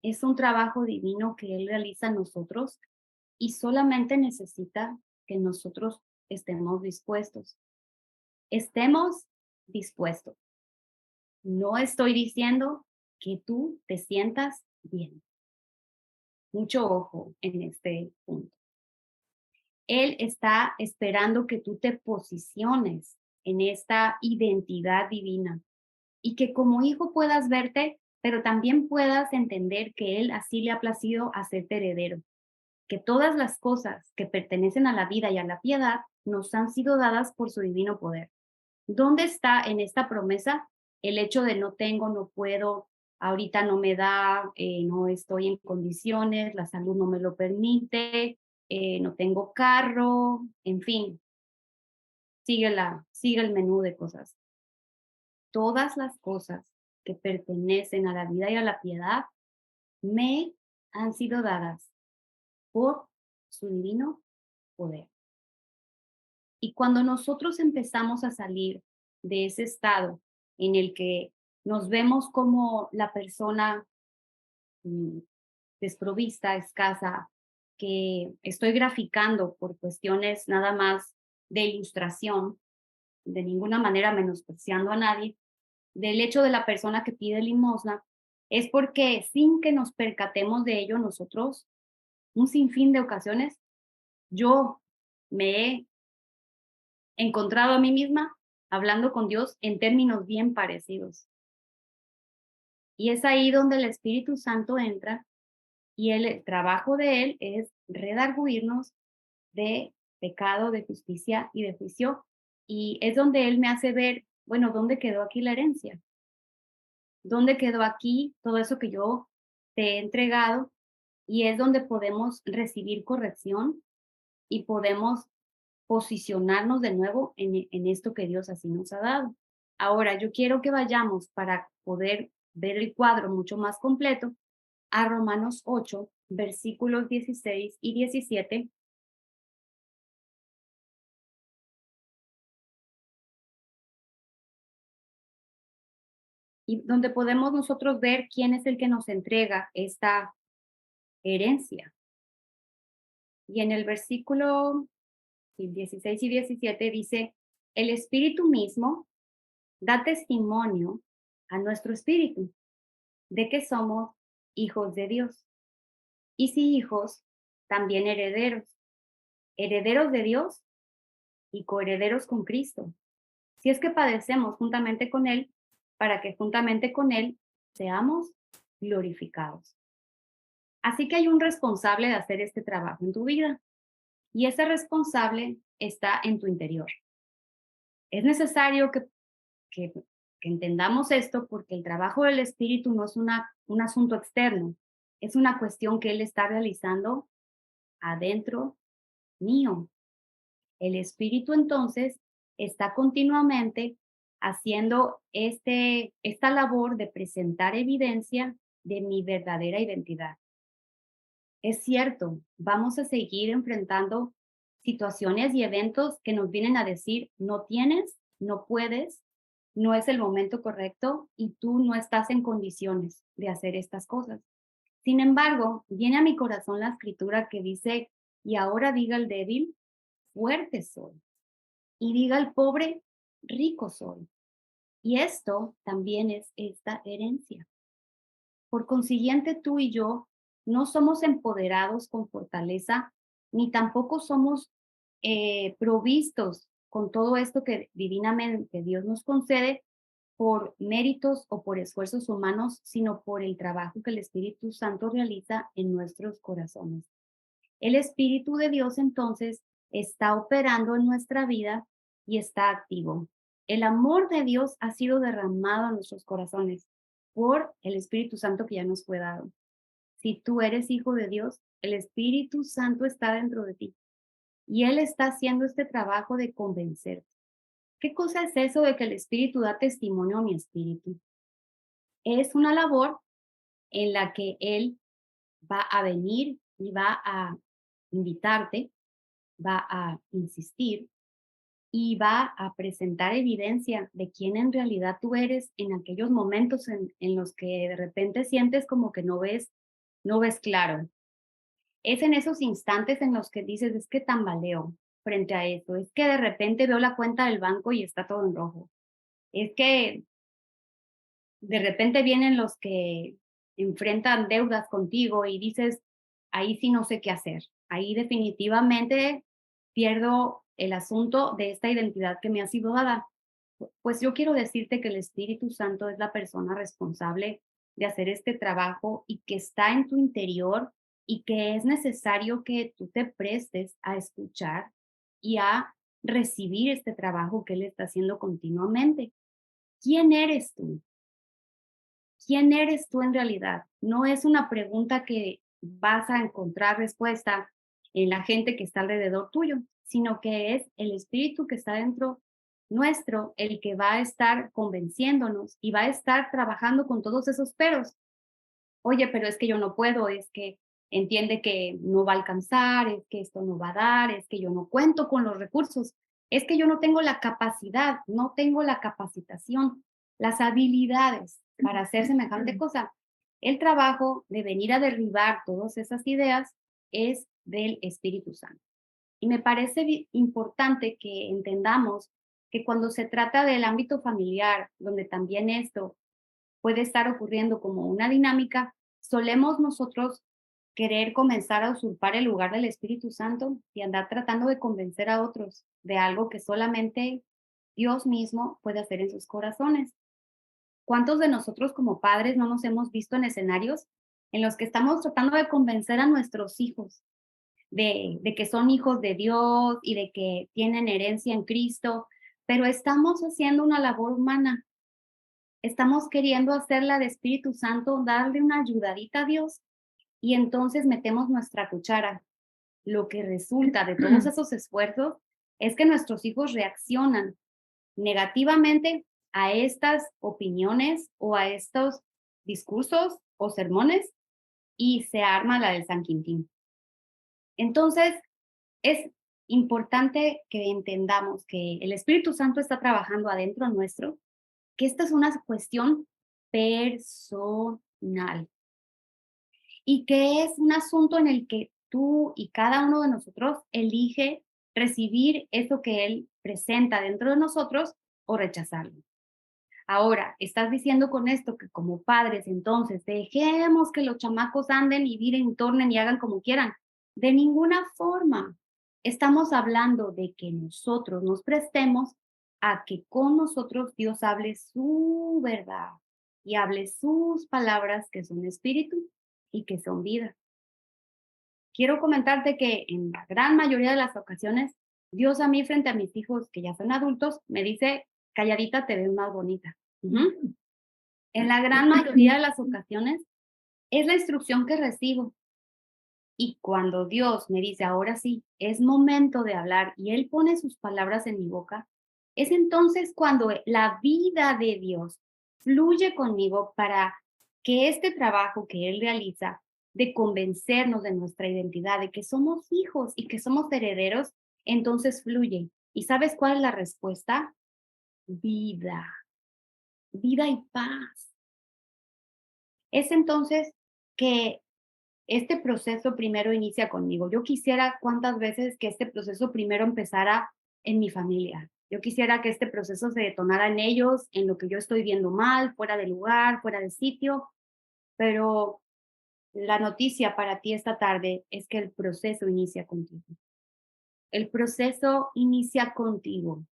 Es un trabajo divino que Él realiza en nosotros y solamente necesita que nosotros estemos dispuestos. Estemos dispuestos. No estoy diciendo que tú te sientas bien. Mucho ojo en este punto. Él está esperando que tú te posiciones en esta identidad divina y que como hijo puedas verte pero también puedas entender que Él así le ha placido hacerte heredero, que todas las cosas que pertenecen a la vida y a la piedad nos han sido dadas por su divino poder. ¿Dónde está en esta promesa el hecho de no tengo, no puedo, ahorita no me da, no estoy en condiciones, la salud no me lo permite, no tengo carro, en fin, sigue el menú de cosas? Todas las cosas que pertenecen a la vida y a la piedad me han sido dadas por su divino poder. Y cuando nosotros empezamos a salir de ese estado en el que nos vemos como la persona mm, desprovista, escasa, que estoy graficando por cuestiones nada más de ilustración, de ninguna manera menospreciando a nadie, del hecho de la persona que pide limosna, es porque sin que nos percatemos de ello nosotros, un sinfín de ocasiones, yo me he encontrado a mí misma hablando con Dios en términos bien parecidos. Y es ahí donde el Espíritu Santo entra y el trabajo de él es redarguirnos de pecado, de justicia y de juicio. Y es donde él me hace ver, bueno, ¿dónde quedó aquí la herencia? ¿Dónde quedó aquí todo eso que yo te he entregado? Y es donde podemos recibir corrección y podemos posicionarnos de nuevo en esto que Dios así nos ha dado. Ahora, yo quiero que vayamos para poder ver el cuadro mucho más completo a Romanos 8, versículos 16 y 17, y donde podemos nosotros ver quién es el que nos entrega esta herencia. Y en el versículo 16 y 17 dice, el Espíritu mismo da testimonio a nuestro espíritu de que somos hijos de Dios. Y si hijos, también herederos, herederos de Dios y coherederos con Cristo. Si es que padecemos juntamente con Él, para que juntamente con Él seamos glorificados. Así que hay un responsable de hacer este trabajo en tu vida y ese responsable está en tu interior. Es necesario que, que entendamos esto porque el trabajo del Espíritu no es un asunto externo, es una cuestión que Él está realizando adentro mío. El Espíritu entonces está continuamente haciendo esta labor de presentar evidencia de mi verdadera identidad. Es cierto, vamos a seguir enfrentando situaciones y eventos que nos vienen a decir, no tienes, no puedes, no es el momento correcto y tú no estás en condiciones de hacer estas cosas. Sin embargo, viene a mi corazón la escritura que dice, y ahora diga el débil, fuerte soy, y diga el pobre, rico soy. Y esto también es esta herencia. Por consiguiente, tú y yo no somos empoderados con fortaleza, ni tampoco somos provistos con todo esto que divinamente Dios nos concede por méritos o por esfuerzos humanos, sino por el trabajo que el Espíritu Santo realiza en nuestros corazones. El Espíritu de Dios entonces está operando en nuestra vida y está activo. El amor de Dios ha sido derramado en nuestros corazones por el Espíritu Santo que ya nos fue dado. Si tú eres hijo de Dios, el Espíritu Santo está dentro de ti y Él está haciendo este trabajo de convencerte. ¿Qué cosa es eso de que el Espíritu da testimonio a mi espíritu? Es una labor en la que Él va a venir y va a invitarte, va a insistir y va a presentar evidencia de quién en realidad tú eres en aquellos momentos en los que de repente sientes como que no ves claro. Es en esos instantes en los que dices, es que tambaleo frente a esto, es que de repente veo la cuenta del banco y está todo en rojo. Es que de repente vienen los que enfrentan deudas contigo y dices, ahí sí no sé qué hacer. Ahí definitivamente pierdo el asunto de esta identidad que me ha sido dada. Pues yo quiero decirte que el Espíritu Santo es la persona responsable de hacer este trabajo y que está en tu interior y que es necesario que tú te prestes a escuchar y a recibir este trabajo que Él está haciendo continuamente. ¿Quién eres tú? ¿Quién eres tú en realidad? No es una pregunta que vas a encontrar respuesta en la gente que está alrededor tuyo, sino que es el espíritu que está dentro nuestro el que va a estar convenciéndonos y va a estar trabajando con todos esos peros. Oye, pero es que yo no puedo, es que entiende que no va a alcanzar, es que esto no va a dar, es que yo no cuento con los recursos, es que yo no tengo la capacidad, no tengo la capacitación, las habilidades para hacer semejante cosa. El trabajo de venir a derribar todas esas ideas es del Espíritu Santo. Y me parece importante que entendamos que cuando se trata del ámbito familiar, donde también esto puede estar ocurriendo como una dinámica, solemos nosotros querer comenzar a usurpar el lugar del Espíritu Santo y andar tratando de convencer a otros de algo que solamente Dios mismo puede hacer en sus corazones. ¿Cuántos de nosotros como padres no nos hemos visto en escenarios en los que estamos tratando de convencer a nuestros hijos de que son hijos de Dios y de que tienen herencia en Cristo, pero estamos haciendo una labor humana? Estamos queriendo hacerla de Espíritu Santo, darle una ayudadita a Dios y entonces metemos nuestra cuchara. Lo que resulta de todos esos esfuerzos es que nuestros hijos reaccionan negativamente a estas opiniones o a estos discursos o sermones y se arma la del San Quintín. Entonces, es importante que entendamos que el Espíritu Santo está trabajando adentro nuestro, que esta es una cuestión personal y que es un asunto en el que tú y cada uno de nosotros elige recibir eso que Él presenta dentro de nosotros o rechazarlo. Ahora, estás diciendo con esto que como padres, entonces, dejemos que los chamacos anden y viren, tornen y hagan como quieran. De ninguna forma. Estamos hablando de que nosotros nos prestemos a que con nosotros Dios hable su verdad y hable sus palabras que son espíritu y que son vida. Quiero comentarte que en la gran mayoría de las ocasiones, Dios a mí frente a mis hijos que ya son adultos, me dice, calladita te ves más bonita. Ujú. En la gran mayoría de las ocasiones es la instrucción que recibo. Y cuando Dios me dice, ahora sí, es momento de hablar y Él pone sus palabras en mi boca, es entonces cuando la vida de Dios fluye conmigo para que este trabajo que Él realiza de convencernos de nuestra identidad, de que somos hijos y que somos herederos, entonces fluye. ¿Y sabes cuál es la respuesta? Vida, vida y paz. Es entonces que este proceso primero inicia conmigo. Yo quisiera cuántas veces que este proceso primero empezara en mi familia. Yo quisiera que este proceso se detonara en ellos, en lo que yo estoy viendo mal, fuera de lugar, fuera de sitio, pero la noticia para ti esta tarde es que el proceso inicia contigo. El proceso inicia contigo.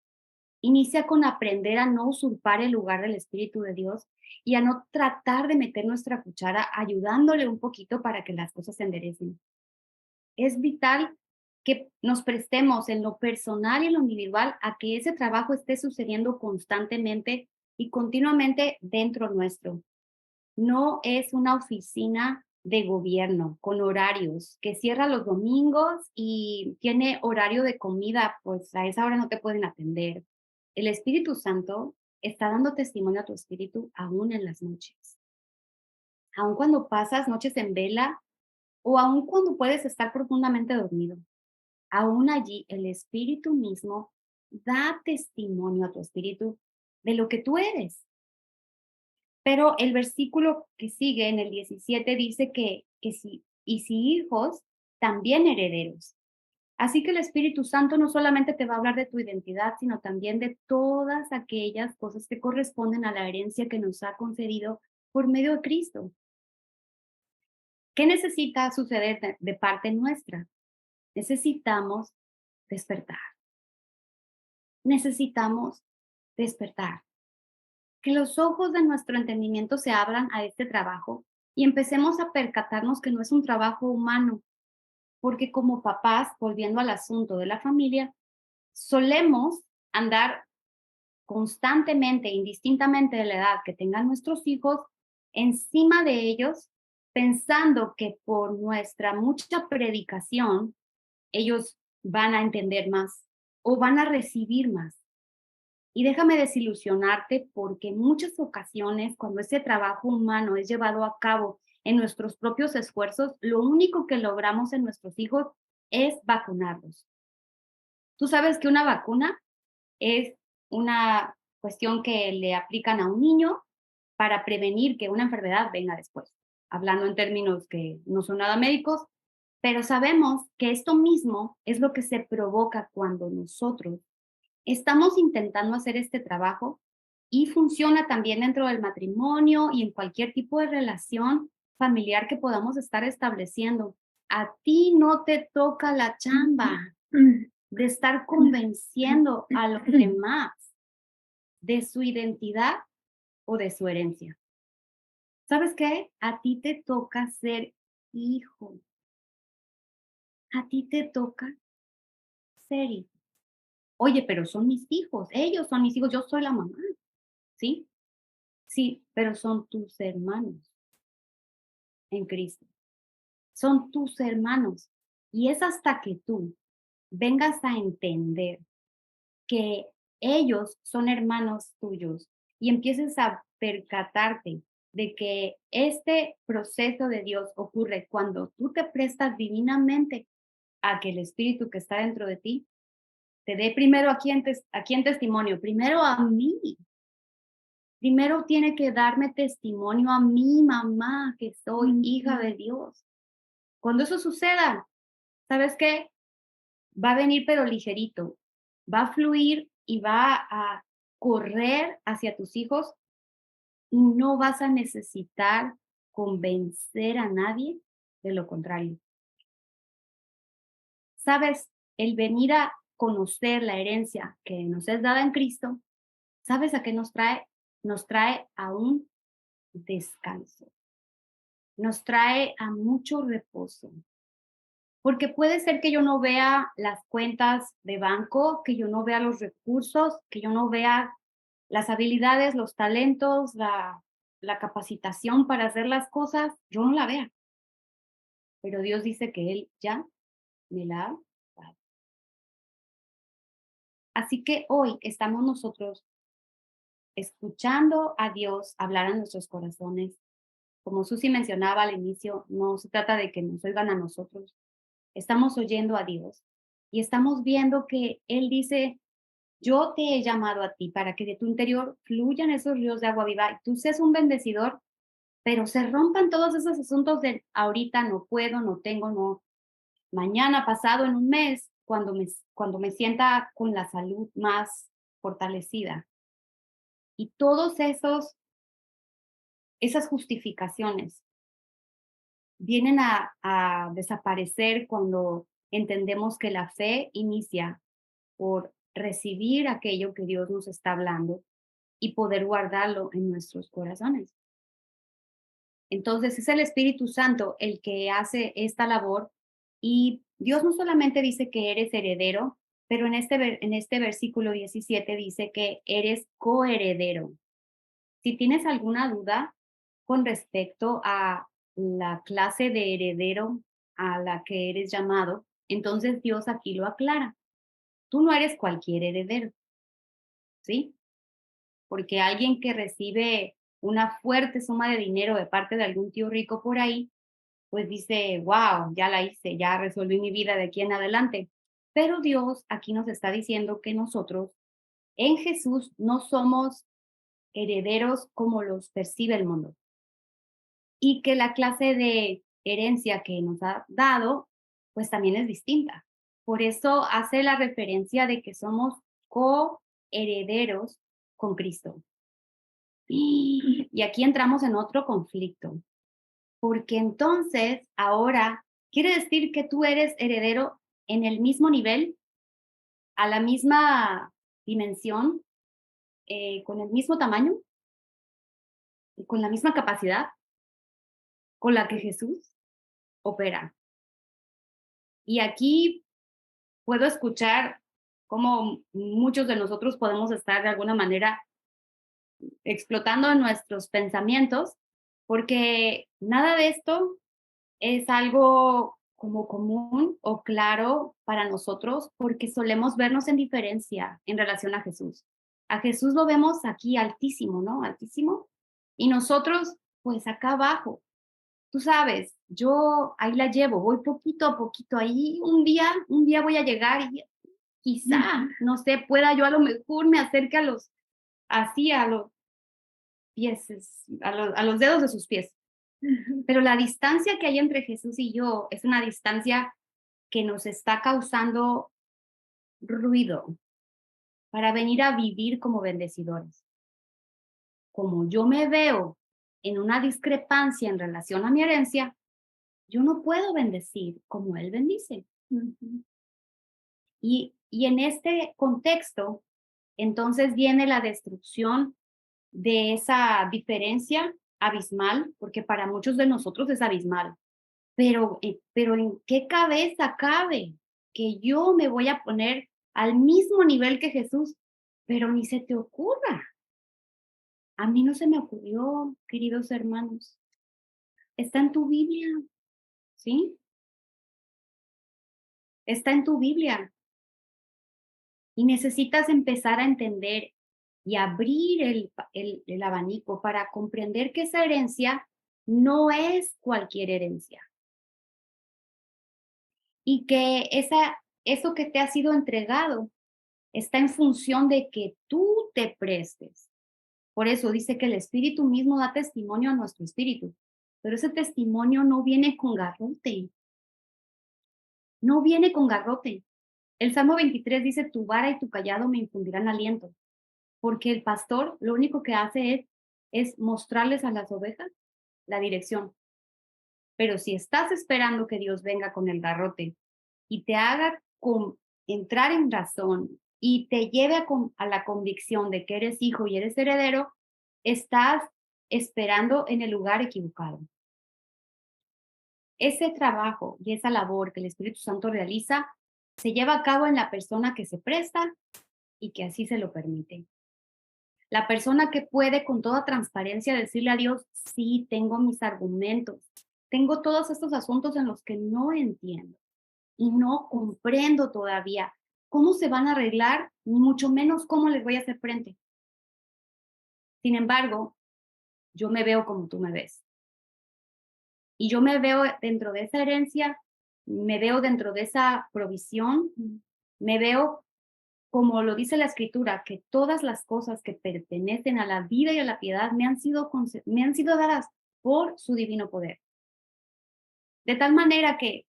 Inicia con aprender a no usurpar el lugar del Espíritu de Dios y a no tratar de meter nuestra cuchara ayudándole un poquito para que las cosas se enderecen. Es vital que nos prestemos en lo personal y en lo individual a que ese trabajo esté sucediendo constantemente y continuamente dentro nuestro. No es una oficina de gobierno con horarios que cierra los domingos y tiene horario de comida, pues a esa hora no te pueden atender. El Espíritu Santo está dando testimonio a tu espíritu aún en las noches. Aún cuando pasas noches en vela o aún cuando puedes estar profundamente dormido. Aún allí el Espíritu mismo da testimonio a tu espíritu de lo que tú eres. Pero el versículo que sigue en el 17 dice que si, y si hijos, también herederos. Así que el Espíritu Santo no solamente te va a hablar de tu identidad, sino también de todas aquellas cosas que corresponden a la herencia que nos ha concedido por medio de Cristo. ¿Qué necesita suceder de parte nuestra? Necesitamos despertar. Necesitamos despertar. que los ojos de nuestro entendimiento se abran a este trabajo y empecemos a percatarnos que no es un trabajo humano, porque como papás, volviendo al asunto de la familia, solemos andar constantemente, indistintamente de la edad que tengan nuestros hijos, encima de ellos, pensando que por nuestra mucha predicación, ellos van a entender más o van a recibir más. Y déjame desilusionarte porque en muchas ocasiones, cuando ese trabajo humano es llevado a cabo en nuestros propios esfuerzos, lo único que logramos en nuestros hijos es vacunarlos. Tú sabes que una vacuna es una cuestión que le aplican a un niño para prevenir que una enfermedad venga después, hablando en términos que no son nada médicos, pero sabemos que esto mismo es lo que se provoca cuando nosotros estamos intentando hacer este trabajo y funciona también dentro del matrimonio y en cualquier tipo de relación familiar que podamos estar estableciendo. A ti no te toca la chamba de estar convenciendo a los demás de su identidad o de su herencia. ¿Sabes qué? A ti te toca ser hijo. A ti te toca ser hijo. Oye, pero son mis hijos, ellos son mis hijos, yo soy la mamá, ¿sí? Sí, pero son tus hermanos en Cristo. Son tus hermanos. Y es hasta que tú vengas a entender que ellos son hermanos tuyos y empieces a percatarte de que este proceso de Dios ocurre cuando tú te prestas divinamente a que el Espíritu que está dentro de ti te dé primero aquí en testimonio, primero a mí. Primero tiene que darme testimonio a mi mamá, que soy hija de Dios. Cuando eso suceda, ¿sabes qué? Va a venir pero ligerito, va a fluir y va a correr hacia tus hijos y no vas a necesitar convencer a nadie de lo contrario. ¿Sabes? El venir a conocer la herencia que nos es dada en Cristo, ¿sabes a qué nos trae? Nos trae a un descanso, nos trae a mucho reposo. Porque puede ser que yo no vea las cuentas de banco, que yo no vea los recursos, que yo no vea las habilidades, los talentos, la capacitación para hacer las cosas, yo no la vea. Pero Dios dice que Él ya me la ha dado. Así que hoy estamos nosotros escuchando a Dios hablar a nuestros corazones. Como Susi mencionaba al inicio, no se trata de que nos oigan a nosotros. Estamos oyendo a Dios y estamos viendo que Él dice, yo te he llamado a ti para que de tu interior fluyan esos ríos de agua viva y tú seas un bendecedor, pero se rompan todos esos asuntos de ahorita no puedo, no tengo, no, mañana, pasado, en un mes, cuando me sienta con la salud más fortalecida. Y todos esas justificaciones vienen a desaparecer cuando entendemos que la fe inicia por recibir aquello que Dios nos está hablando y poder guardarlo en nuestros corazones. Entonces es el Espíritu Santo el que hace esta labor y Dios no solamente dice que eres heredero, pero en este versículo 17 dice que eres coheredero. Si tienes alguna duda con respecto a la clase de heredero a la que eres llamado, entonces Dios aquí lo aclara. Tú no eres cualquier heredero, ¿sí? Porque alguien que recibe una fuerte suma de dinero de parte de algún tío rico por ahí, pues dice, wow, ya la hice, ya resolví mi vida de aquí en adelante. Pero Dios aquí nos está diciendo que nosotros en Jesús no somos herederos como los percibe el mundo y que la clase de herencia que nos ha dado, pues también es distinta. Por eso hace la referencia de que somos coherederos con Cristo. Y aquí entramos en otro conflicto, porque entonces ahora quiere decir que tú eres heredero en el mismo nivel, a la misma dimensión, con el mismo tamaño. con la misma capacidad con la que Jesús opera. Y aquí puedo escuchar cómo muchos de nosotros podemos estar de alguna manera explotando nuestros pensamientos, porque nada de esto es algo como común o claro para nosotros, porque solemos vernos en diferencia en relación a Jesús. A Jesús lo vemos aquí altísimo, ¿no? Altísimo. Y nosotros, pues acá abajo. Tú sabes, yo ahí la llevo, voy poquito a poquito, ahí un día voy a llegar y quizá, no sé, pueda yo a lo mejor me acerque a los, así a los pies, a los dedos de sus pies. Pero la distancia que hay entre Jesús y yo es una distancia que nos está causando ruido para venir a vivir como bendecidores. Como yo me veo en una discrepancia en relación a mi herencia, yo no puedo bendecir como Él bendice. Y en este contexto, entonces viene la destrucción de esa diferencia abismal, porque para muchos de nosotros es abismal. Pero ¿en qué cabeza cabe que yo me voy a poner al mismo nivel que Jesús? Pero ni se te ocurra. A mí no se me ocurrió, queridos hermanos. Está en tu Biblia, ¿sí? Está en tu Biblia. Y necesitas empezar a entender y abrir el abanico para comprender que esa herencia no es cualquier herencia. Y que eso que te ha sido entregado está en función de que tú te prestes. Por eso dice que el Espíritu mismo da testimonio a nuestro espíritu, pero ese testimonio no viene con garrote, no viene con garrote. El Salmo 23 dice, tu vara y tu callado me infundirán aliento, porque el pastor lo único que hace es mostrarles a las ovejas la dirección. Pero si estás esperando que Dios venga con el garrote y te haga entrar en razón y te lleve a la convicción de que eres hijo y eres heredero, estás esperando en el lugar equivocado. Ese trabajo y esa labor que el Espíritu Santo realiza se lleva a cabo en la persona que se presta y que así se lo permite. La persona que puede con toda transparencia decirle a Dios, sí, tengo mis argumentos, tengo todos estos asuntos en los que no entiendo y no comprendo todavía cómo se van a arreglar, ni mucho menos cómo les voy a hacer frente. Sin embargo, yo me veo como tú me ves. Y yo me veo dentro de esa herencia, me veo dentro de esa provisión, me veo como lo dice la escritura, que todas las cosas que pertenecen a la vida y a la piedad me han sido dadas por su divino poder. De tal manera que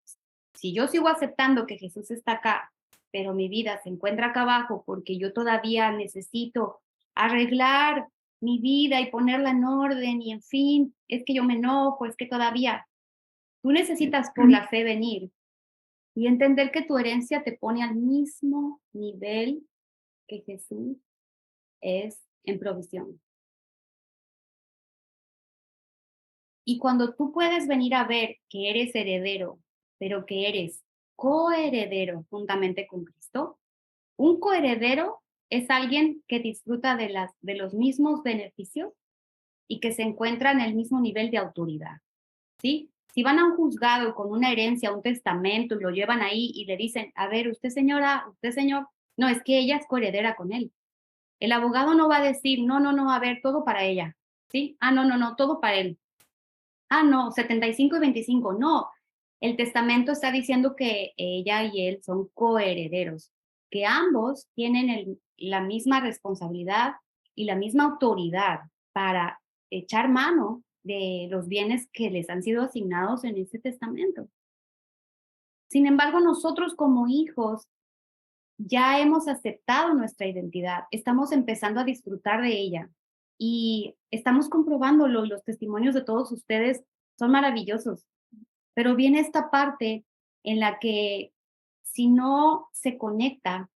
si yo sigo aceptando que Jesús está acá, pero mi vida se encuentra acá abajo porque yo todavía necesito arreglar mi vida y ponerla en orden y en fin, es que yo me enojo, es que todavía tú necesitas por la fe venir y entender que tu herencia te pone al mismo nivel que Jesús es en provisión. Y cuando tú puedes venir a ver que eres heredero, pero que eres coheredero juntamente con Cristo, un coheredero es alguien que disfruta de los mismos beneficios y que se encuentra en el mismo nivel de autoridad, ¿sí? Si van a un juzgado con una herencia, un testamento, y lo llevan ahí y le dicen, a ver, usted señora, usted señor, no, es que ella es coheredera con él. El abogado no va a decir, no, no, no, a ver, todo para ella, ¿sí? Ah, no, no, no, todo para él. Ah, no, 75 y 25, no. El testamento está diciendo que ella y él son coherederos, que ambos tienen la misma responsabilidad y la misma autoridad para echar mano de los bienes que les han sido asignados en ese testamento. Sin embargo, nosotros como hijos ya hemos aceptado nuestra identidad, estamos empezando a disfrutar de ella y estamos comprobándolo. Los testimonios de todos ustedes son maravillosos, pero viene esta parte en la que si no se conecta,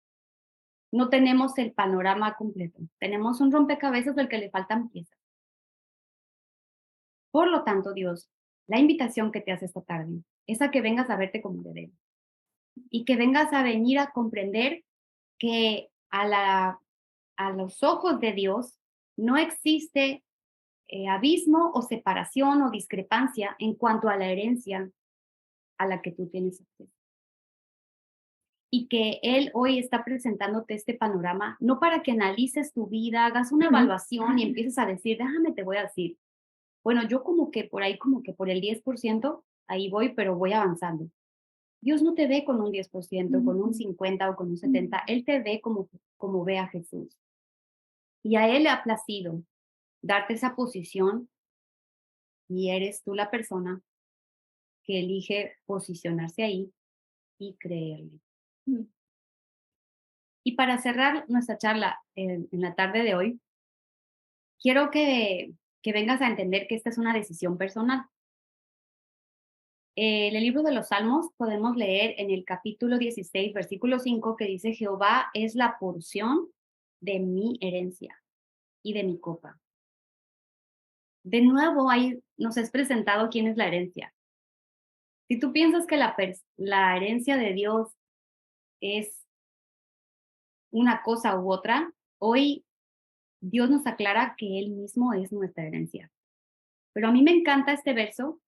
no tenemos el panorama completo. Tenemos un rompecabezas del que le faltan piezas. Por lo tanto, Dios, la invitación que te hace esta tarde es a que vengas a verte como heredero y que vengas a venir a comprender que a los ojos de Dios no existe abismo o separación o discrepancia en cuanto a la herencia a la que tú tienes acceso. Y que Él hoy está presentándote este panorama, no para que analices tu vida, hagas una evaluación y empieces a decir, déjame, te voy a decir, bueno, yo como que por ahí, como que por el 10%, ahí voy, pero voy avanzando. Dios no te ve con un 10%, con un 50 o con un 70, Él te ve como ve a Jesús. Y a Él le ha placido darte esa posición y eres tú la persona que elige posicionarse ahí y creerle. Y para cerrar nuestra charla en la tarde de hoy, quiero que vengas a entender que esta es una decisión personal. En el libro de los Salmos podemos leer en el capítulo 16, versículo 5, que dice, Jehová es la porción de mi herencia y de mi copa. De nuevo, ahí nos es presentado quién es la herencia. Si tú piensas que la herencia de Dios es una cosa u otra, hoy Dios nos aclara que Él mismo es nuestra herencia. Pero a mí me encanta este verso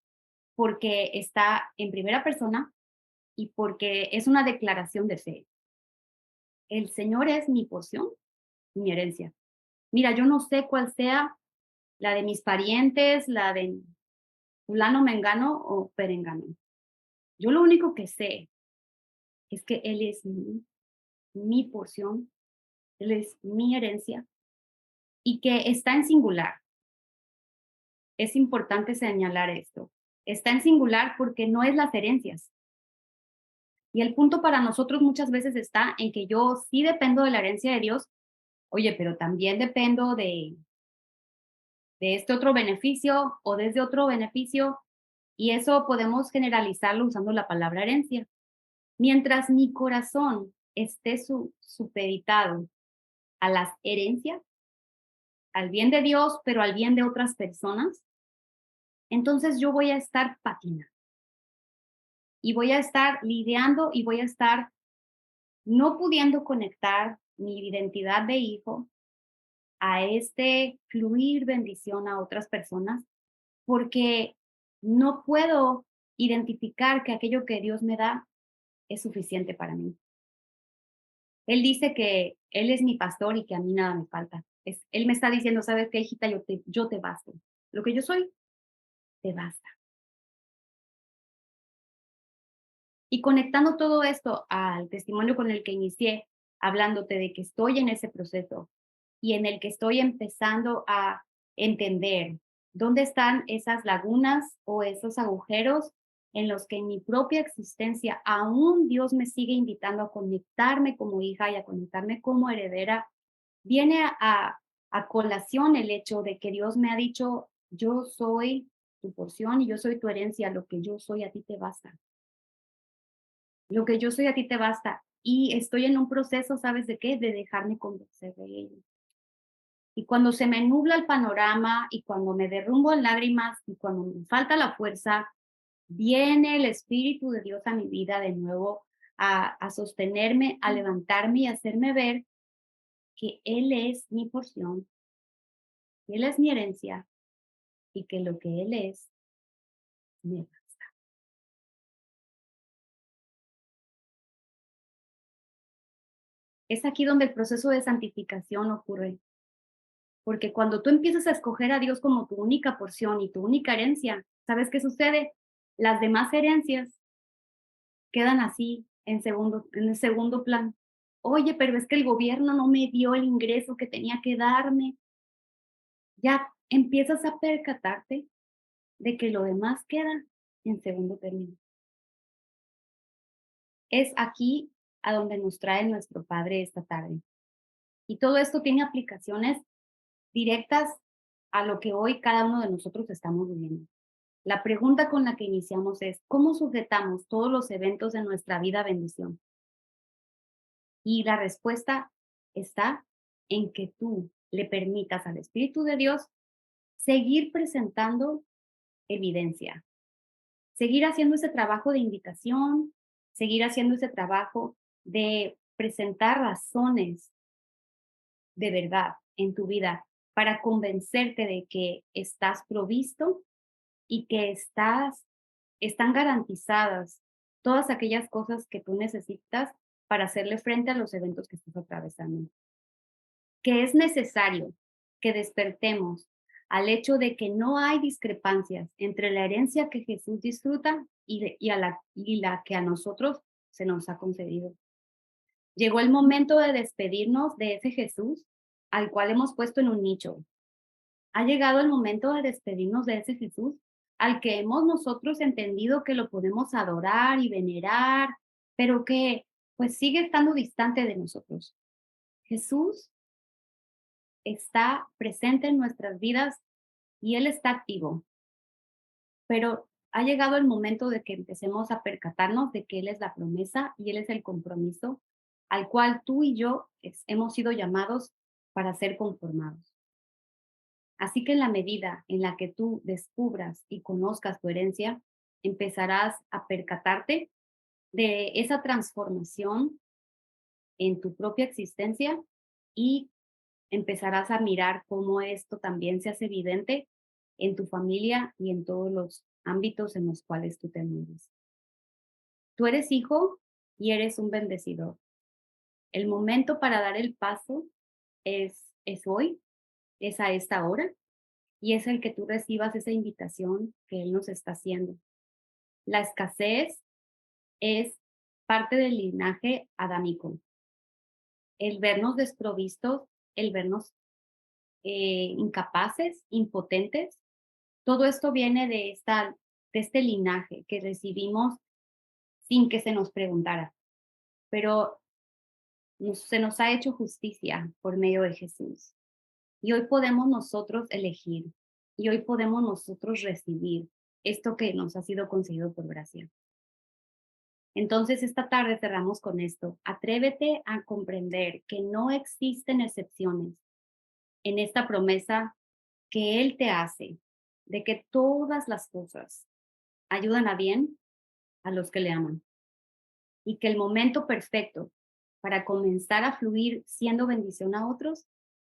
porque está en primera persona y porque es una declaración de fe. El Señor es mi porción, mi herencia. Mira, yo no sé cuál sea la de mis parientes, la de fulano, mengano o perengano. Yo lo único que sé es que Él es mi porción, Él es mi herencia y que está en singular. Es importante señalar esto. Está en singular porque no es las herencias. Y el punto para nosotros muchas veces está en que yo sí dependo de la herencia de Dios, oye, pero también dependo de este otro beneficio o de ese otro beneficio, y eso podemos generalizarlo usando la palabra herencia. Mientras mi corazón esté supeditado a las herencias, al bien de Dios, pero al bien de otras personas, entonces yo voy a estar patinando y voy a estar lidiando y voy a estar no pudiendo conectar mi identidad de hijo a este fluir bendición a otras personas, porque no puedo identificar que aquello que Dios me da es suficiente para mí. Él dice que Él es mi pastor y que a mí nada me falta. Él me está diciendo, ¿sabes qué, hijita? Yo te basto. Lo que yo soy, te basta. Y conectando todo esto al testimonio con el que inicié, hablándote de que estoy en ese proceso y en el que estoy empezando a entender dónde están esas lagunas o esos agujeros en los que en mi propia existencia aún Dios me sigue invitando a conectarme como hija y a conectarme como heredera, viene a colación el hecho de que Dios me ha dicho, yo soy tu porción y yo soy tu herencia, lo que yo soy a ti te basta. Lo que yo soy a ti te basta. Y estoy en un proceso, ¿sabes de qué? De dejarme convencer de ello. Y cuando se me nubla el panorama y cuando me derrumbo en lágrimas y cuando me falta la fuerza, viene el Espíritu de Dios a mi vida de nuevo a sostenerme, a levantarme y a hacerme ver que Él es mi porción, que Él es mi herencia y que lo que Él es, me basta. Es aquí donde el proceso de santificación ocurre. Porque cuando tú empiezas a escoger a Dios como tu única porción y tu única herencia, ¿sabes qué sucede? Las demás herencias quedan así en el segundo plan. Oye, pero es que el gobierno no me dio el ingreso que tenía que darme. Ya empiezas a percatarte de que lo demás queda en segundo término. Es aquí a donde nos trae nuestro Padre esta tarde. Y todo esto tiene aplicaciones directas a lo que hoy cada uno de nosotros estamos viviendo. La pregunta con la que iniciamos es, ¿cómo sujetamos todos los eventos de nuestra vida a bendición? Y la respuesta está en que tú le permitas al Espíritu de Dios seguir presentando evidencia. Seguir haciendo ese trabajo de invitación, seguir haciendo ese trabajo de presentar razones de verdad en tu vida para convencerte de que estás provisto y que están garantizadas todas aquellas cosas que tú necesitas para hacerle frente a los eventos que estás atravesando. Que es necesario que despertemos al hecho de que no hay discrepancias entre la herencia que Jesús disfruta y la que a nosotros se nos ha concedido. Llegó el momento de despedirnos de ese Jesús al cual hemos puesto en un nicho. Ha llegado el momento de despedirnos de ese Jesús al que hemos nosotros entendido que lo podemos adorar y venerar, pero que pues sigue estando distante de nosotros. Jesús está presente en nuestras vidas y Él está activo, pero ha llegado el momento de que empecemos a percatarnos de que Él es la promesa y Él es el compromiso al cual tú y yo hemos sido llamados para ser conformados. Así que en la medida en la que tú descubras y conozcas tu herencia, empezarás a percatarte de esa transformación en tu propia existencia y empezarás a mirar cómo esto también se hace evidente en tu familia y en todos los ámbitos en los cuales tú te mueves. Tú eres hijo y eres un bendecido. El momento para dar el paso es hoy, es a esta hora, y es el que tú recibas esa invitación que Él nos está haciendo. La escasez es parte del linaje adámico. El vernos desprovistos, el vernos incapaces, impotentes, todo esto viene de este linaje que recibimos sin que se nos preguntara, pero se nos ha hecho justicia por medio de Jesús. Y hoy podemos nosotros elegir y hoy podemos nosotros recibir esto que nos ha sido concedido por gracia. Entonces, esta tarde cerramos con esto. Atrévete a comprender que no existen excepciones en esta promesa que Él te hace de que todas las cosas ayudan a bien a los que le aman y que el momento perfecto para comenzar a fluir siendo bendición a otros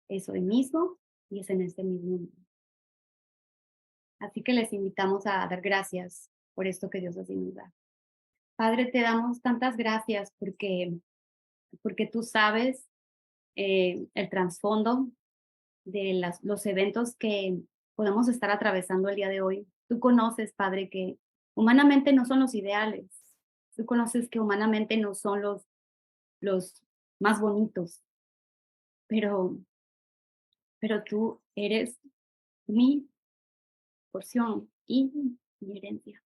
es hoy mismo y es en este mismo momento. Así que les invitamos a dar gracias por esto que Dios así nos da. Padre, te damos tantas gracias porque tú sabes el trasfondo de los eventos que podemos estar atravesando el día de hoy. Tú conoces, Padre, que humanamente no son los ideales. Tú conoces que humanamente no son los más bonitos, pero tú eres mi porción y mi herencia.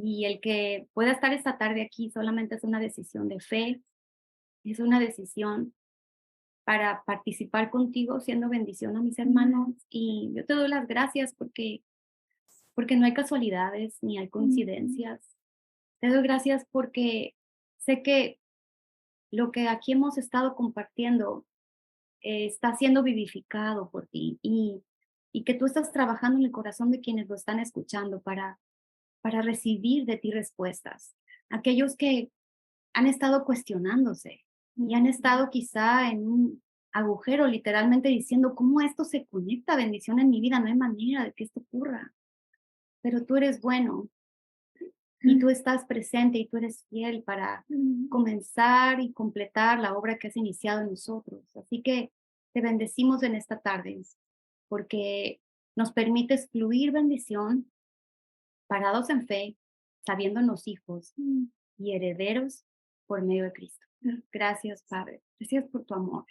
Y el que pueda estar esta tarde aquí solamente es una decisión de fe, es una decisión para participar contigo siendo bendición a mis hermanos. Y yo te doy las gracias porque no hay casualidades ni hay coincidencias. Te doy gracias porque sé que lo que aquí hemos estado compartiendo está siendo vivificado por ti y que tú estás trabajando en el corazón de quienes lo están escuchando para recibir de ti respuestas. Aquellos que han estado cuestionándose y han estado quizá en un agujero literalmente diciendo, ¿cómo esto se conecta a bendición en mi vida? No hay manera de que esto ocurra. Pero tú eres bueno y tú estás presente y tú eres fiel para comenzar y completar la obra que has iniciado en nosotros. Así que te bendecimos en esta tarde porque nos permites fluir bendición parados en fe, sabiéndonos hijos y herederos por medio de Cristo. Gracias, Padre. Gracias por tu amor.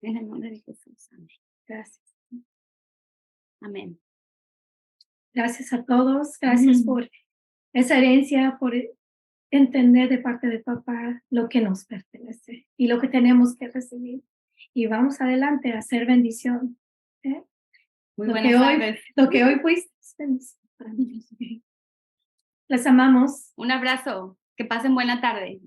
En el nombre de Jesús. Amén. Gracias. Amén. Gracias a todos. Gracias por esa herencia, por entender de parte de papá lo que nos pertenece y lo que tenemos que recibir. Y vamos adelante a hacer bendición. Muy buenas tardes. Lo que hoy fuiste es bendición para nosotros. Les amamos. Un abrazo. Que pasen buena tarde.